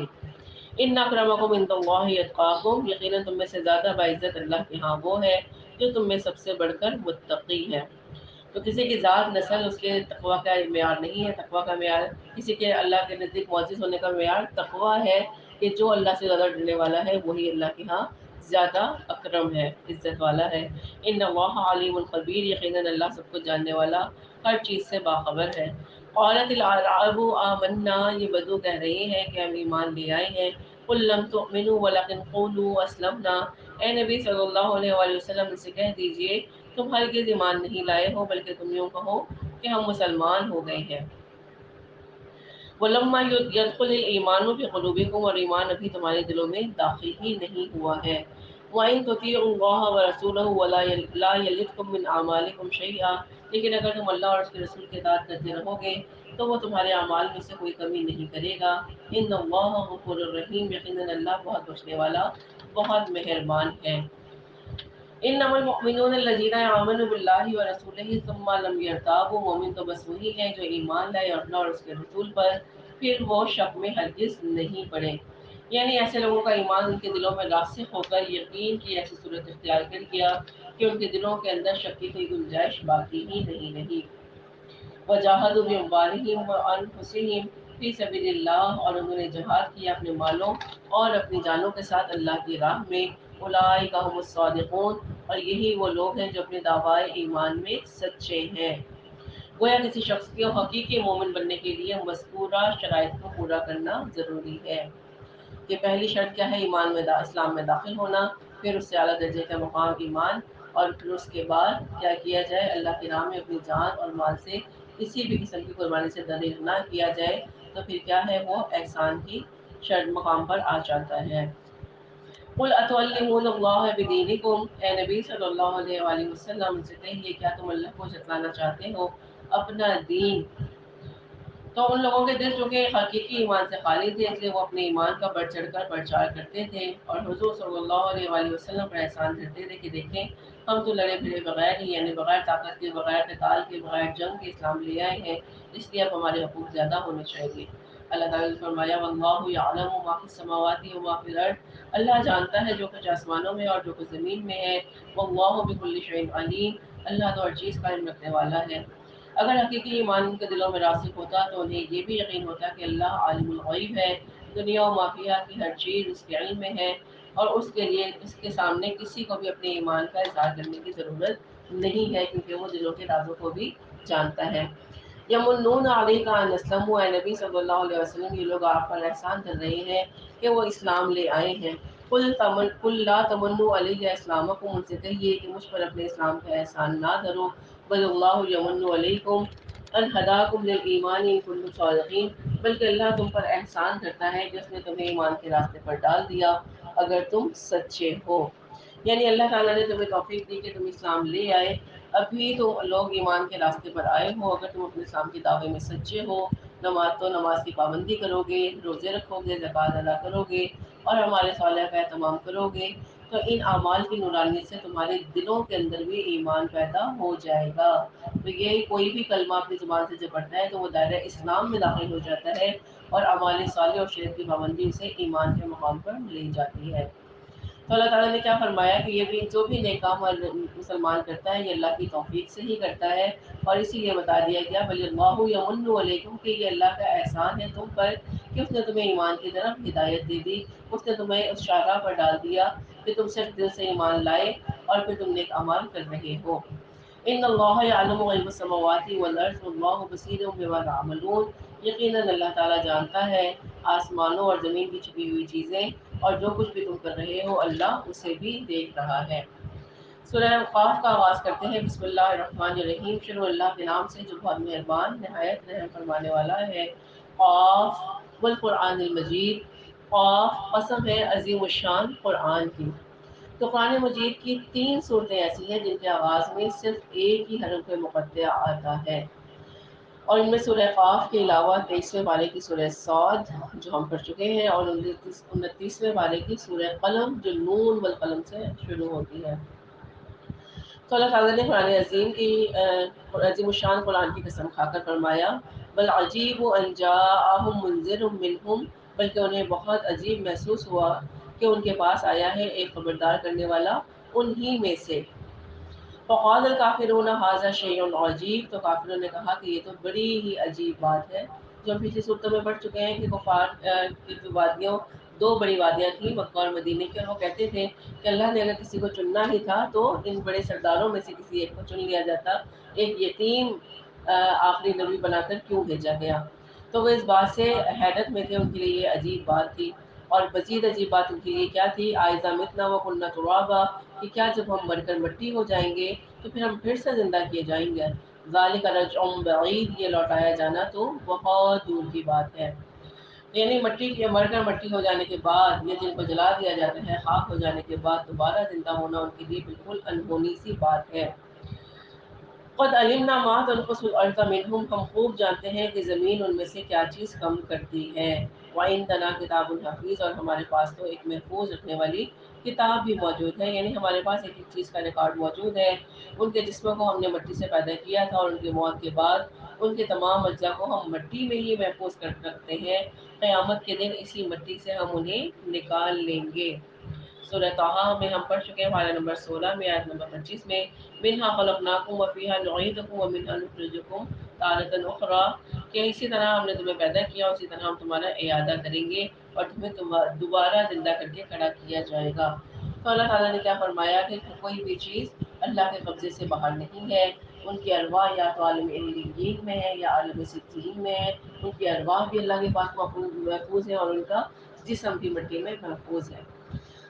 S1: ان اکرمکم عند اللہ اتقاکم، یقیناً تم میں سے زیادہ باعزت اللہ کے ہاں وہ ہے جو تم میں سب سے بڑھ کر متقی ہے۔ تو کسی کی ذات، نسل اس کے تقوی کا معیار نہیں ہے۔ تقوی کا معیار کسی کے اللہ کے نزدیک معزز ہونے کا معیار تقوی ہے کہ جو اللہ سے زیادہ ڈرنے والا ہے وہی اللہ کے ہاں زیادہ اکرم ہے، عزت والا ہے۔ ان اللہ علیم خبیر، یقیناً اللہ سب کچھ جاننے والا، ہر چیز سے باخبر ہے۔ قالت الاعراب آمنا، یہ بدو کہہ رہی ہیں کہ ہم ایمان لے آئے ہیں۔ قل لم تؤمنوا ولکن قولوا اسلمنا، اے نبی صلی اللہ علیہ وآلہ وسلم ان سے کہہ دیجئے تم ہرگز ایمان نہیں لائے ہو بلکہ تم یوں کہو کہ ہم مسلمان ہو گئے ہیں۔ ولما يدخل الایمان فی قلوبکم، اور ایمان ابھی تمہارے دلوں میں داخل ہی نہیں ہوا ہے۔ وَإِن تُطِيعُوا اللَّهَ وَرَسُولَهُ وَلَا يَلِدْكُم مِّنْ أَعْمَالِكُمْ شَيْئًا، لیکن اگر تم اللہ اور اس کے رسول کی اطاعت کرتے رہو گے تو وہ تمہارے اعمال میں سے کوئی کمی نہیں کرے گا۔ ان اللہ غفور الرحیم، یقیناً اللہ بہت بخشنے والا، بہت مہربان ہے۔ انما المؤمنون الذين آمنوا بالله ورسوله ثم لم يرتابوا، مومن تو بس وہی ہیں جو ایمان لائے اللہ اور اس کے رسول پر، پھر وہ شک میں ہرگز نہیں پڑے۔ یعنی ایسے لوگوں کا ایمان ان کے دلوں میں راسخ ہو کر یقین کی ایسی صورت اختیار کر گیا کہ ان کے دلوں کے اندر شک کی کوئی گنجائش باقی ہی نہیں رہی۔ وجاہدوا باموالہم وانفسہم فی سبیل اللہ، اور انہوں نے جہاد کیا اپنے مالوں اور اپنی جانوں کے ساتھ اللہ کی راہ میں۔ اولئک ھم الصادقون، اور یہی وہ لوگ ہیں جو اپنے دعوائے ایمان میں سچے ہیں۔ گویا کسی شخص کے حقیقی مومن بننے کے لیے مذکورہ شرائط کو پورا کرنا ضروری ہے۔ یہ پہلی شرط کیا ہے؟ اسلام میں داخل ہونا، پھر اس سے اعلیٰ درجے کا مقام ایمان، اور پھر اس کے بعد کیا کیا جائے، اللہ کے نام میں اپنی جان اور مال سے کسی بھی قسم کی قربانی سے دریغ نہ کیا جائے، تو پھر کیا ہے، وہ احسان کی شرط مقام پر آ جاتا ہے۔ قل اتعلمون اللہ بدینکم، اے نبی صلی اللہ علیہ وآلہ وسلم ان سے کہیے کیا تم اللہ کو جتلانا چاہتے ہو اپنا دین؟ تو ان لوگوں کے دل چونکہ حقیقی ایمان سے خالی تھے، اس لیے وہ اپنے ایمان کا بڑھ چڑھ کر پرچار کرتے تھے اور حضور صلی اللہ علیہ وآلہ وسلم پر احسان کرتے تھے کہ دیکھیں ہم تو لڑے پھرے بغیر ہی، یعنی بغیر طاقت کے، بغیر قتال کے، بغیر جنگ کے اسلام لے آئے ہیں، اس لیے اب ہمارے حقوق زیادہ ہونے چاہیے۔ اللہ تعالیٰ نے فرمایا واللہ یعلم ما فی السماوات و ما فی الارض، اللہ جانتا ہے جو کچھ آسمانوں میں اور جو کچھ زمین میں ہے، واللہ بکل شیء علیم، اللہ تو ہر چیز کا علم رکھنے والا ہے۔ اگر حقیقی ایمان ان کے دلوں میں راسخ ہوتا تو انہیں یہ بھی یقین ہوتا کہ اللہ عالم الغیب ہے، دنیا و مافیہ کی ہر چیز اس کے علم میں ہے، اور اس کے لیے اس کے سامنے کسی کو بھی اپنے ایمان کا اظہار کرنے کی ضرورت نہیں ہے، کیونکہ وہ دلوں کے رازوں کو بھی جانتا ہے۔ یمنون علیک ان اسلموا، اے نبی صلی اللہ علیہ وسلم یہ لوگ آپ پر احسان کر رہے ہیں کہ وہ اسلام لے آئے ہیں۔ قل لا تمنوا علی اسلامکم، ان سے کہیے کہ مجھ پر اپنے اسلام کا احسان نہ کرو، بل اللہ یمن علیکم ان ہداکم للایمان ان کنتم صادقین، بلکہ اللہ تم پر احسان کرتا ہے کہ اس نے تمہیں ایمان کے راستے پر ڈال دیا اگر تم سچے ہو۔ یعنی اللہ تعالیٰ نے تمہیں توفیق دی کہ تم اسلام لے آئے، ابھی تو لوگ ایمان کے راستے پر آئے ہو، اگر تم اپنے اسلام کے دعوے میں سچے ہو، نماز کی پابندی کرو گے، روزے رکھو گے، زکوٰۃ ادا کرو گے اور ہمارے صالح کا اہتمام کرو گے، تو ان اعمال کی نورانیت سے تمہارے دلوں کے اندر بھی ایمان پیدا ہو جائے گا۔ تو یہ کوئی بھی کلمہ اپنی زبان سے جب پڑھتا ہے تو وہ دائرہ اسلام میں داخل ہو جاتا ہے، اور اعمال صالح اور شریعت کی پابندی اسے ایمان کے مقام پر لے جاتی ہے۔ تو اللہ تعالیٰ نے کیا فرمایا کہ یہ بھی جو بھی نیک کام اور مسلمان کرتا ہے یہ اللہ کی توفیق سے ہی کرتا ہے، اور اسی لیے بتا دیا گیا بل اللہ یمن علیکم کہ یہ اللہ کا احسان ہے تم پر کہ اس نے تمہیں ایمان کی طرف ہدایت دے دی، اس نے تمہیں اس شاہراہ پر ڈال دیا کہ تم صرف دل سے ایمان لائے اور پھر تم نیک اعمال کر رہے ہو۔ ان اللہ یعلم غیب السماوات والارض واللہ بصیر بما تعملون، یقیناً اللہ تعالیٰ جانتا ہے آسمانوں اور زمین کی چھپی ہوئی چیزیں، اور جو کچھ بھی تم کر رہے ہو اللہ اسے بھی دیکھ رہا ہے۔ سورہ قاف کا آغاز کرتے ہیں بسم اللہ الرحمن الرحیم، شروع اللہ کے نام سے جو بہت مہربان نہایت رحم فرمانے والا ہے۔ قاف والقرآن المجید، قاف قسم ہے عظیم الشان قرآن کی۔ تو قرآن مجید کی 3 صورتیں ایسی ہیں جن کے آغاز میں صرف ایک ہی حرف مقطع آتا ہے، اور ان میں سورہ قاف کے علاوہ 23ویں پارے کی سورہ صاد جو ہم پڑھ چکے ہیں، اور 29ویں پارے کی سورہ قلم جو نون والقلم سے شروع ہوتی ہے۔ تو اللہ تعالیٰ نے قرآن عظیم کی عظیم الشان قرآن کی قسم کھا کر فرمایا بل عجیب ان جاءہم منذر منہم، بلکہ انہیں بہت عجیب محسوس ہوا کہ ان کے پاس آیا ہے ایک خبردار کرنے والا انہی میں سے۔ فقال الکافرون ھذا شیء عجیب، تو کافروں نے کہا کہ یہ تو بڑی ہی عجیب بات ہے، جو ہم پچھلی صورتوں میں پڑھ چکے ہیں کہ کفار کی جو وادیوں، 2 بڑی وادیاں تھیں مکہ اور مدینے کی، اور وہ کہتے تھے کہ اللہ نے اگر کسی کو چننا ہی تھا تو ان بڑے سرداروں میں سے کسی ایک کو چن لیا جاتا، ایک یتیم آخری نبی بنا کر کیوں بھیجا گیا؟ تو وہ اس بات سے حیرت میں تھے، ان کے لیے یہ عجیب بات تھی۔ اور مزید عجیب بات ان کے لیے کیا تھی؟ آئذا متنا وکننا ترابا، کہ کیا جب ہم مر کر مٹی ہو جائیں گے تو پھر ہم پھر سے زندہ کیے جائیں گے؟ ذالک رجع بعید، یہ لوٹایا جانا تو بہت دور کی بات ہے۔ یعنی مٹی کے مر کر مٹی ہو جانے کے بعد، یا جن کو جلا دیا جاتا ہے خاک ہو جانے کے بعد دوبارہ زندہ ہونا ان کے لیے بالکل انہونی سی بات ہے۔ قد علمنا ما تنقص الارض منہم، ہم خوب جانتے ہیں کہ زمین ان میں سے کیا چیز کم کرتی ہے۔ وعندنا کتاب حفیظ، اور ہمارے پاس تو ایک محفوظ رکھنے والی کتاب بھی موجود ہے، یعنی ہمارے پاس ایک ایک چیز کا ریکارڈ موجود ہے۔ ان کے جسموں کو ہم نے مٹی سے پیدا کیا تھا، اور ان کی موت کے بعد ان کے تمام اجزاء کو ہم مٹی میں ہی محفوظ کر رکھتے ہیں، قیامت کے دن اسی مٹی سے ہم انہیں نکال لیں گے۔ سورہ طٰہٰ میں ہم پڑھ چکے ہیں پارہ نمبر 16 میں آیت نمبر 25 میں منہا خلقناکم وفیہا نعیدکم ومنہا نخرجکم تارۃ اخری، کہ اسی طرح ہم نے تمہیں پیدا کیا، اسی طرح ہم تمہارا اعادہ کریں گے اور تمہیں دوبارہ زندہ کر کے کھڑا کیا جائے گا۔ تو اللہ تعالیٰ نے کیا فرمایا کہ کوئی بھی چیز اللہ کے قبضے سے باہر نہیں ہے، ان کی ارواح یا تو عالم علیین میں ہے یا عالم صدیقین میں ہے، ان کی ارواح بھی اللہ کے پاس محفوظ ہے اور ان کا جسم بھی مٹی میں محفوظ ہے۔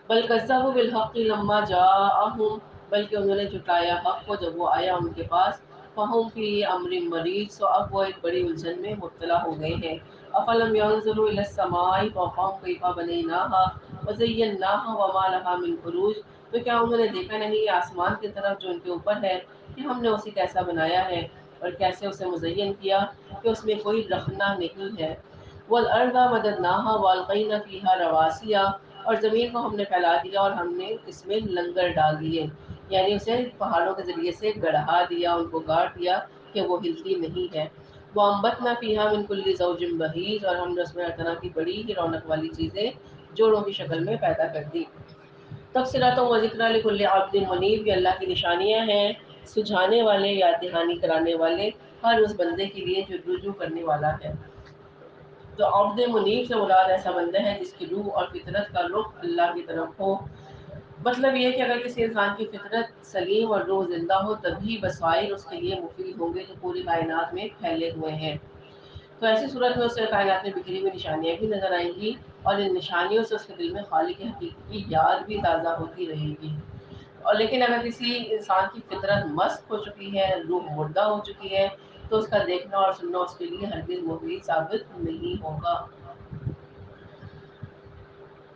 S1: بل کذبوا بالحق لما جاءہم، بلکہ انہوں نے جھٹلایا حق کو جب وہ آیا ان کے پاس۔ فہم فی امر مریض، سو اب وہ ایک بڑی الجھن میں مبتلا ہو گئے ہیں۔ افلم ينظروا الى السماء فوقهم كيف بنيناها وزيناها وما لها من فروج، تو کیا انہوں نے دیکھا نہیں آسمان کی طرف جو ان کے اوپر ہے کہ ہم نے اسے کیسا بنایا ہے اور کیسے اسے مزین کیا کہ اس میں کوئی رخنہ نہیں ہے۔ والارض مددناها والقینا فیها رواسیا، اور زمین کو ہم نے پھیلا دیا اور ہم نے اس میں لنگر ڈال دیے، یعنی اسے پہاڑوں کے ذریعے سے گڑھا دیا، ان کو گاڑ دیا کہ وہ ہلتی نہیں ہے۔ وَأَنبَتْنَا فِيهَا مِن كُلِّ زَوْجٍ بَهِيجٍ، اور ہم نے اس میں ہر طرح کی بڑی ہی رونق والی چیزیں جوڑوں کی شکل میں پیدا کر دی۔ تبصرۃ و ذکریٰ لکل عبد منیب، یہ اللہ کی نشانیاں ہیں سجھانے والے، یاد دہانی کرانے والے ہر اس بندے کے لیے جو رجوع کرنے والا ہے۔ تو عبد منیب سے مراد ایسا بندہ ہے جس کی روح اور فطرت کا رخ اللہ کی طرف ہو۔ مطلب یہ ہے کہ اگر کسی انسان کی فطرت سلیم اور روح زندہ ہو تبھی وسائل اس کے لیے مفید ہوں گے جو پوری کائنات میں پھیلے ہوئے ہیں۔ تو ایسی صورت میں اسے کائنات میں بکھری ہوئی نشانیاں بھی نظر آئیں گی، اور ان نشانیوں سے اس کے دل میں خالق حقیقی کی یاد بھی تازہ ہوتی رہے گی۔ اور لیکن اگر کسی انسان کی فطرت مست ہو چکی ہے، روح مردہ ہو چکی ہے، تو اس کا دیکھنا اور سننا اس کے لیے ہرگز مفید ثابت نہیں ہوگا۔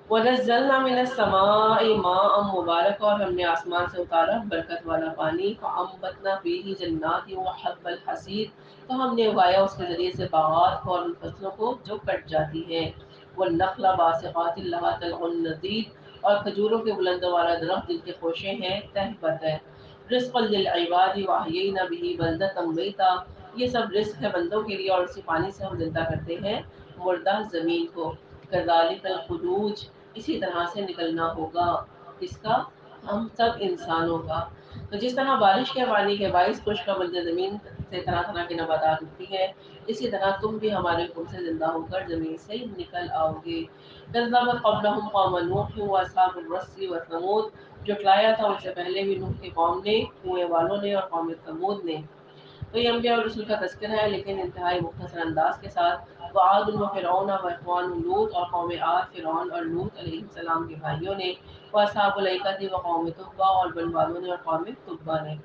S1: وَنَزَّلْنَا مِنَ السَّمَاءِ مَاءً مُبَارَكًا، اور ہم نے آسمان سے اتارا برکت والا پانی۔ فَأَنبَتْنَا فِيهِ جَنَّاتٍ وَحَبَّ الْحَصِيدِ، تو ہم نے اگایا اس کے ذریعے سے باغات کو اور ان فصلوں کو جو کٹ جاتی ہیں۔ وَالنَّخْلَ بَاسِقَاتٍ لَهَا طَلْعٌ نَضِيدٌ، اور کھجوروں کے بلندوں والا درخت جن کے خوشے ہیں تہ پت ہے۔ رِزْقًا لِلْعِبَادِ وَأَحْيَيْنَا بِهِ بَلْدَةً مَيْتًا، یہ سب رزق ہے بندوں کے لیے اور اسی پانی سے ہم زندہ کرتے ہیں مردہ زمین کو۔ کذالک الخروج، اسی طرح سے نکلنا ہوگا، اس کا ہم سب انسانوں کا۔ تو جس طرح بارش کے پانی کے باعث خشک اور بنجر زمین سے طرح طرح کے نباتات اگتی ہے، اسی طرح تم بھی ہمارے حکم سے زندہ ہو کر زمین سے نکل آؤ گے۔ کذبت قبلہم قوم نوح واصحاب الرس وثمود، جھٹلایا تھا ان سے پہلے بھی نوح کی قوم نے، کنویں والوں نے اور قوم ثمود نے۔ تو یہ انبیاء اور رسول کا تذکرہ ہے لیکن انتہائی مختصر انداز کے ساتھ۔ وعاد و فرعون و اخوان لوط، اور قوم عاد فرعون اور لوط علیہ السلام کے بھائیوں نے۔ واصحاب الایکۃ و قوم تبع، اور بن والوں نے اور قوم تبع نے۔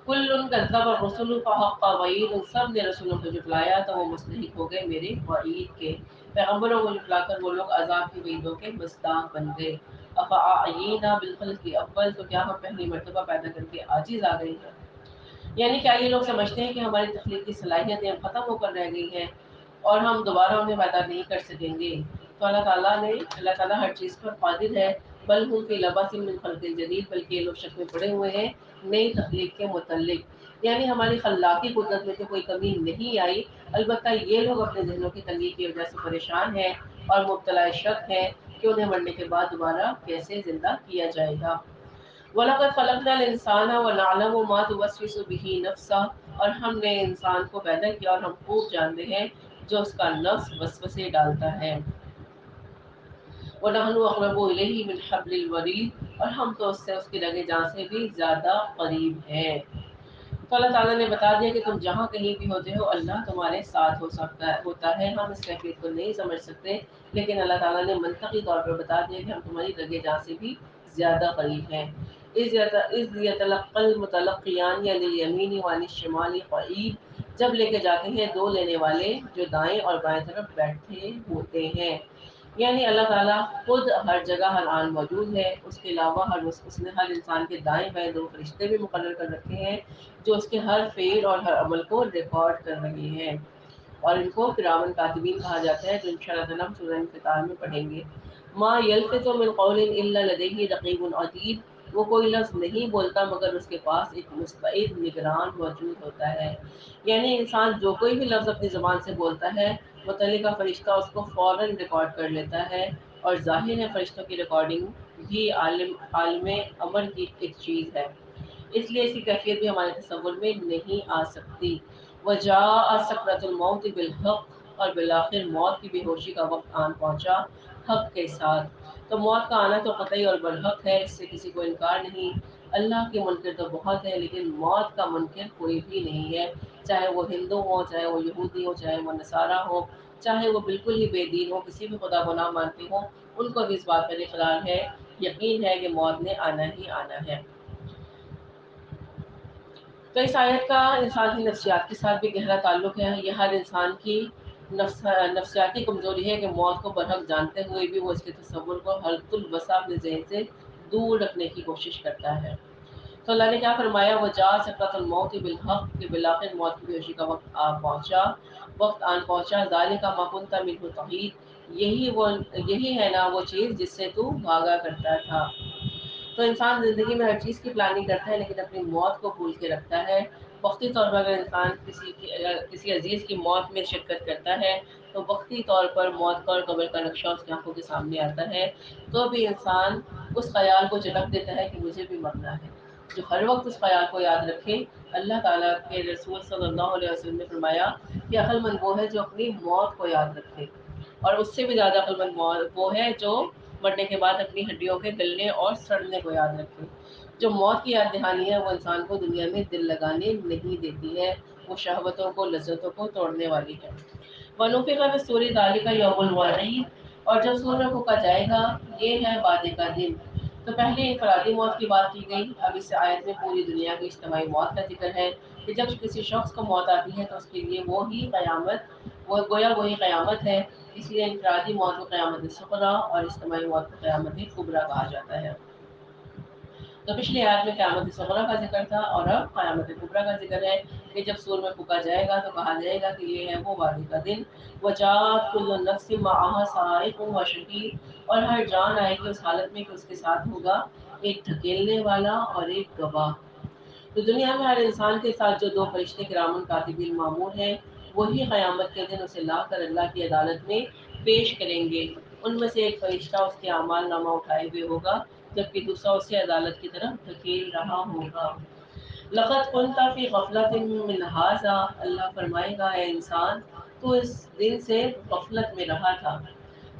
S1: کل کذب الرسل فحق وعید، ان سب نے رسولوں کو جھٹلایا تو وہ مستحق ہو گئے میرے وعید کے۔ پیغمبروں کو جھٹلا کر وہ لوگ عذاب کی وعیدوں کے مصداق بن گئے۔ افاعینا بالخلق الاول، تو کیا ہم پہلی مرتبہ پیدا کر کے عاجز آ گئے ہیں؟ یعنی کیا یہ لوگ سمجھتے ہیں کہ ہماری تخلیق کی صلاحیتیں اب ختم ہو کر رہ گئی ہیں اور ہم دوبارہ انہیں پیدا نہیں کر سکیں گے؟ تو اللہ تعالیٰ ہر چیز پر قادر ہے۔ بل ہم فی لبس من خلق جدید، بلکہ یہ لوگ شک میں پڑے ہوئے ہیں نئی تخلیق کے متعلق۔ یعنی ہماری خلاقی قدرت میں تو کوئی کمی نہیں آئی، البتہ یہ لوگ اپنے ذہنوں کی تنگی کی وجہ سے پریشان ہیں اور مبتلا شک ہیں کہ انہیں مرنے کے بعد دوبارہ کیسے زندہ کیا جائے گا۔ وَلَقَدْ خَلَقْنَا الْإِنسَانَ وَنَعْلَمُ مَا تُوَسْوِسُ بِهِ نَفْسُهُ، اور ہم نے انسان کو پیدا کیا اور ہم خوب جانتے ہیں جو اس کا نفس وسوسے ڈالتا ہے۔ وَنَحْنُ أَقْرَبُ إِلَيْهِ مِنْ حَبْلِ الْوَرِيدِ، اور ہم تو اس سے اس کی رگِ جان سے بھی زیادہ قریب ہیں۔ تو اللہ تعالیٰ نے بتا دیا کہ تم جہاں کہیں بھی ہوتے ہو اللہ تمہارے ساتھ ہوتا ہے۔ ہم اس کیفیت کو نہیں سمجھ سکتے لیکن اللہ تعالیٰ نے منطقی طور پر بتا دیا کہ ہم تمہاری رگِ جان سے بھی زیادہ قریب ہیں۔ اذ يتلقى المتلقيان عن اليمين وعن الشمال قعيد، جب لے کے جاتے ہیں دو لینے والے جو دائیں اور بائیں طرف بیٹھے ہوتے ہیں۔ یعنی اللہ تعالیٰ خود ہر جگہ ہر آن موجود ہے، اس کے علاوہ اس نے ہر انسان کے دائیں بائیں دو فرشتے بھی مقرر کر رکھے ہیں جو اس کے ہر فعل اور ہر عمل کو ریکارڈ کر رہے ہیں، اور ان کو کراما کاتبین کہا جاتا ہے، جو انشاءاللہ تعالیٰ ہم سورہ انفطار میں پڑھیں گے۔ ما یلفظ من قول الا لدیہ رقیب عتید، وہ کوئی لفظ نہیں بولتا مگر اس کے پاس ایک مستعد نگران موجود ہوتا ہے۔ یعنی انسان جو کوئی بھی لفظ اپنی زبان سے بولتا ہے متعلقہ فرشتہ اس کو فوراً ریکارڈ کر لیتا ہے، اور ظاہر ہے فرشتوں کی ریکارڈنگ بھی عالم امر کی ایک چیز ہے، اس لیے اس کی کیفیت بھی ہمارے تصور میں نہیں آ سکتی۔ وجاء سکرۃ الموت بالحق، اور بالآخر موت کی بے ہوشی کا وقت آن پہنچا حق کے ساتھ۔ تو موت کا آنا تو قطعی اور برحق ہے، اس سے کسی کو انکار نہیں۔ اللہ کے منکر تو بہت ہے لیکن موت کا منکر کوئی بھی نہیں ہے، چاہے وہ ہندو ہو، چاہے وہ یہودی ہو، چاہے وہ نصارہ ہو، چاہے وہ بالکل ہی بے دین ہو، کسی بھی خدا کو نہ مانتے ہوں، ان کو بھی اس بات پر اقرار ہے، یقین ہے کہ موت نے آنا ہی آنا ہے۔ تو اس آیت کا انسان کی نفسیات کے ساتھ بھی گہرا تعلق ہے۔ یہ ہر انسان کی نفسیاتی کمزوری ہے کہ موت کو برحق جانتے ہوئے بھی وہ اس کے تصور کو حلق الوسع اپنے ذہن سے دور رکھنے کی کوشش کرتا ہے۔ تو اللہ نے کیا فرمایا، وہ جا سکرۃ الموت بالحق، کہ بالآخر موت کی بیہوشی کا وقت آ پہنچا، وقت آن پہنچا، ذالک ما کنت منہ تحید، یہی ہے نا وہ چیز جس سے تو بھاگا کرتا تھا۔ تو انسان زندگی میں ہر چیز کی پلاننگ کرتا ہے لیکن اپنی موت کو بھول کے رکھتا ہے۔ وقتی طور پر اگر انسان کسی عزیز کی موت میں شرکت کرتا ہے تو وقتی طور پر موت کا اور قبر کا نقشہ اس کی آنکھوں کے سامنے آتا ہے، تو بھی انسان اس خیال کو جھلک دیتا ہے کہ مجھے بھی مرنا ہے۔ جو ہر وقت اس خیال کو یاد رکھے، اللہ تعالیٰ کے رسول صلی اللہ علیہ وسلم نے فرمایا کہ عقل مند وہ ہے جو اپنی موت کو یاد رکھے، اور اس سے بھی زیادہ عقل مند وہ ہے جو مرنے کے بعد اپنی ہڈیوں کے گلنے اور سڑنے کو یاد رکھے۔ جو موت کی یاد دہانی ہے وہ انسان کو دنیا میں دل لگانے نہیں دیتی ہے، وہ شہوتوں کو، لذتوں کو توڑنے والی ہے۔ وَنُفِخَ فِي الصُّورِ ذَلِكَ يَوْمُ الْوَعِيدِ، اور جب سور میں پھونکا جائے گا، یہ ہے وعدے کا دن۔ تو پہلے انفرادی موت کی بات کی گئی، اب اس آیت میں پوری دنیا کی اجتماعی موت کا ذکر ہے کہ جب کسی شخص کو موت آتی ہے تو اس کے لیے وہ گویا وہی قیامت ہے۔ اس لیے انفرادی موت کو قیامت صغریٰ اور اجتماعی موت کو قیامت کبریٰ کہا جاتا ہے۔ تو پچھلی آیت میں قیامت صغریٰ کا ذکر تھا اور اب قیامت کبریٰ کا ذکر ہے کہ جب سور میں پھونکا جائے گا تو کہا جائے گا کہ یہ ہے وہ وعدے کا دن۔ وَجَاءَتْ كُلُّ نَفْسٍ مَعَهَا سَائِقٌ وَشَهِيدٌ، اور ہر جان آئے گی اس حالت میں کہ اس کے ساتھ ہوگا ایک دھکیلنے والا اور ایک گواہ۔ تو دنیا میں ہر انسان کے ساتھ جو دو فرشتے کرام کاتبین مامور ہیں، وہی قیامت کے دن اسے لا کر اللہ کی عدالت میں پیش کریں گے۔ ان میں سے ایک فرشتہ اس کے اعمال نامہ اٹھائے ہوئے ہوگا جبکہ دوسرا اسے عدالت کی طرف دھکیل رہا ہوگا۔ لقد كنت في غفلة من هذا، اللہ فرمائے گا اے انسان تو اس دن سے غفلت میں رہا تھا۔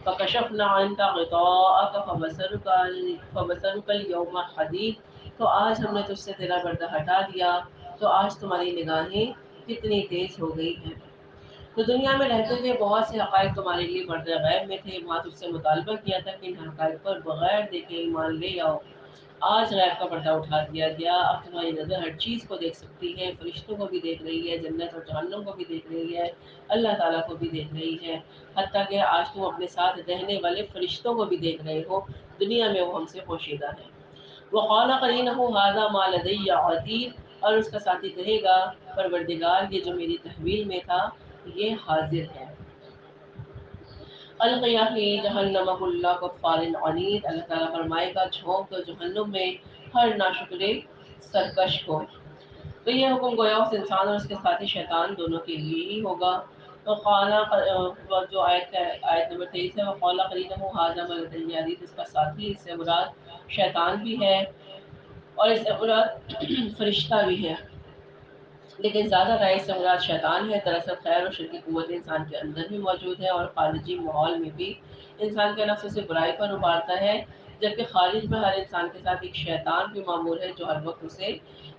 S1: فَكَشَفْنَا عَنْكَ غِطَاءَكَ فَبَصَرُكَ الْيَوْمَ حَدِيدٌ، تو آج ہم نے تجھ سے تیرا پردہ ہٹا دیا، تو آج تمہاری نگاہیں کتنی تیز ہو گئی ہیں۔ تو دنیا میں رہتے ہوئے بہت سے حقائق تمہارے لیے پردہ غیب میں تھے، وہاں تجھ سے مطالبہ کیا تھا کہ ان حقائق پر بغیر دیکھے ایمان لے آؤ۔ آج غیب کا پردہ اٹھا دیا گیا، اب تمہاری نظر ہر چیز کو دیکھ سکتی ہے، فرشتوں کو بھی دیکھ رہی ہے، جنت اور جہنم کو بھی دیکھ رہی ہے، اللہ تعالیٰ کو بھی دیکھ رہی ہے، حتیٰ کہ آج تم اپنے ساتھ رہنے والے فرشتوں کو بھی دیکھ رہے ہو۔ دنیا میں وہ ہم سے پوشیدہ ہے۔ وَقَالَ قَرِينُهُ هَٰذَا مَا لَدَيَّ عَتِيدٌ، اور اس کا ساتھی کہے گا پروردگار یہ جو میری تحویل میں تھا یہ حاضر ہے۔ القیٰ فی جہنم کل کفار عنید، اللہ تعالیٰ فرمائے گا جھونک دو جہنم میں ہر ناشکرے سرکش کو۔ تو یہ حکم گویا اس انسان اور اس کے ساتھی شیطان دونوں کے لیے ہی ہوگا۔ تو جو آیت نمبر 23 ہے، وَقَالَ قَرِينُهُ هَٰذَا مَا لَدَيَّ عَتِيدٌ، اس کا ساتھی، اس سے مراد شیطان بھی ہے اور اس سے مراد فرشتہ بھی ہے، لیکن زیادہ رائے سے مراد شیطان ہے۔ دراصل خیر اور شر کی قوت انسان کے اندر بھی موجود ہے اور خارجی ماحول میں بھی انسان کے نفس اسے برائی پر ابھارتا ہے، جبکہ خارج میں ہر انسان کے ساتھ ایک شیطان بھی معمور ہے جو ہر وقت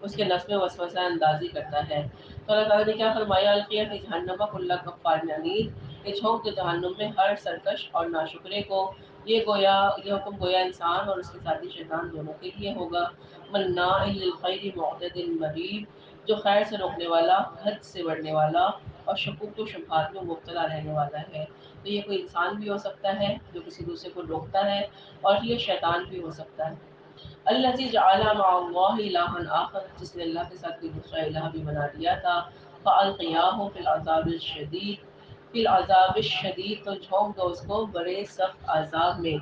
S1: اس کے نفس میں وسوسہ اندازی کرتا ہے۔ تو اللہ تعالیٰ نے کیا فرمایا، القیٰ فی جہنم کل کفار عنید، یہ جھونک دو جہنم میں ہر سرکش اور ناشکرے کو۔ یہ حکم گویا انسان اور اس کے ساتھی شیطان دونوں کے لیے ہوگا۔ مناع للخیر معتد مرید، جو خیر سے روکنے والا، حد سے بڑھنے والا اور شکوک و شبہات میں مبتلا رہنے والا ہے۔ تو یہ کوئی انسان بھی ہو سکتا ہے جو کسی دوسرے کو روکتا ہے، اور یہ شیطان بھی ہو سکتا ہے۔ الذی جعل مع اللہ الہا آخر، جس نے اللہ کے ساتھ کوئی دوسرا الہ بھی بنا دیا تھا۔ فالقیاہ فی العذاب الشدید، تو جھونک دو اس کو بڑے سخت عذاب میں۔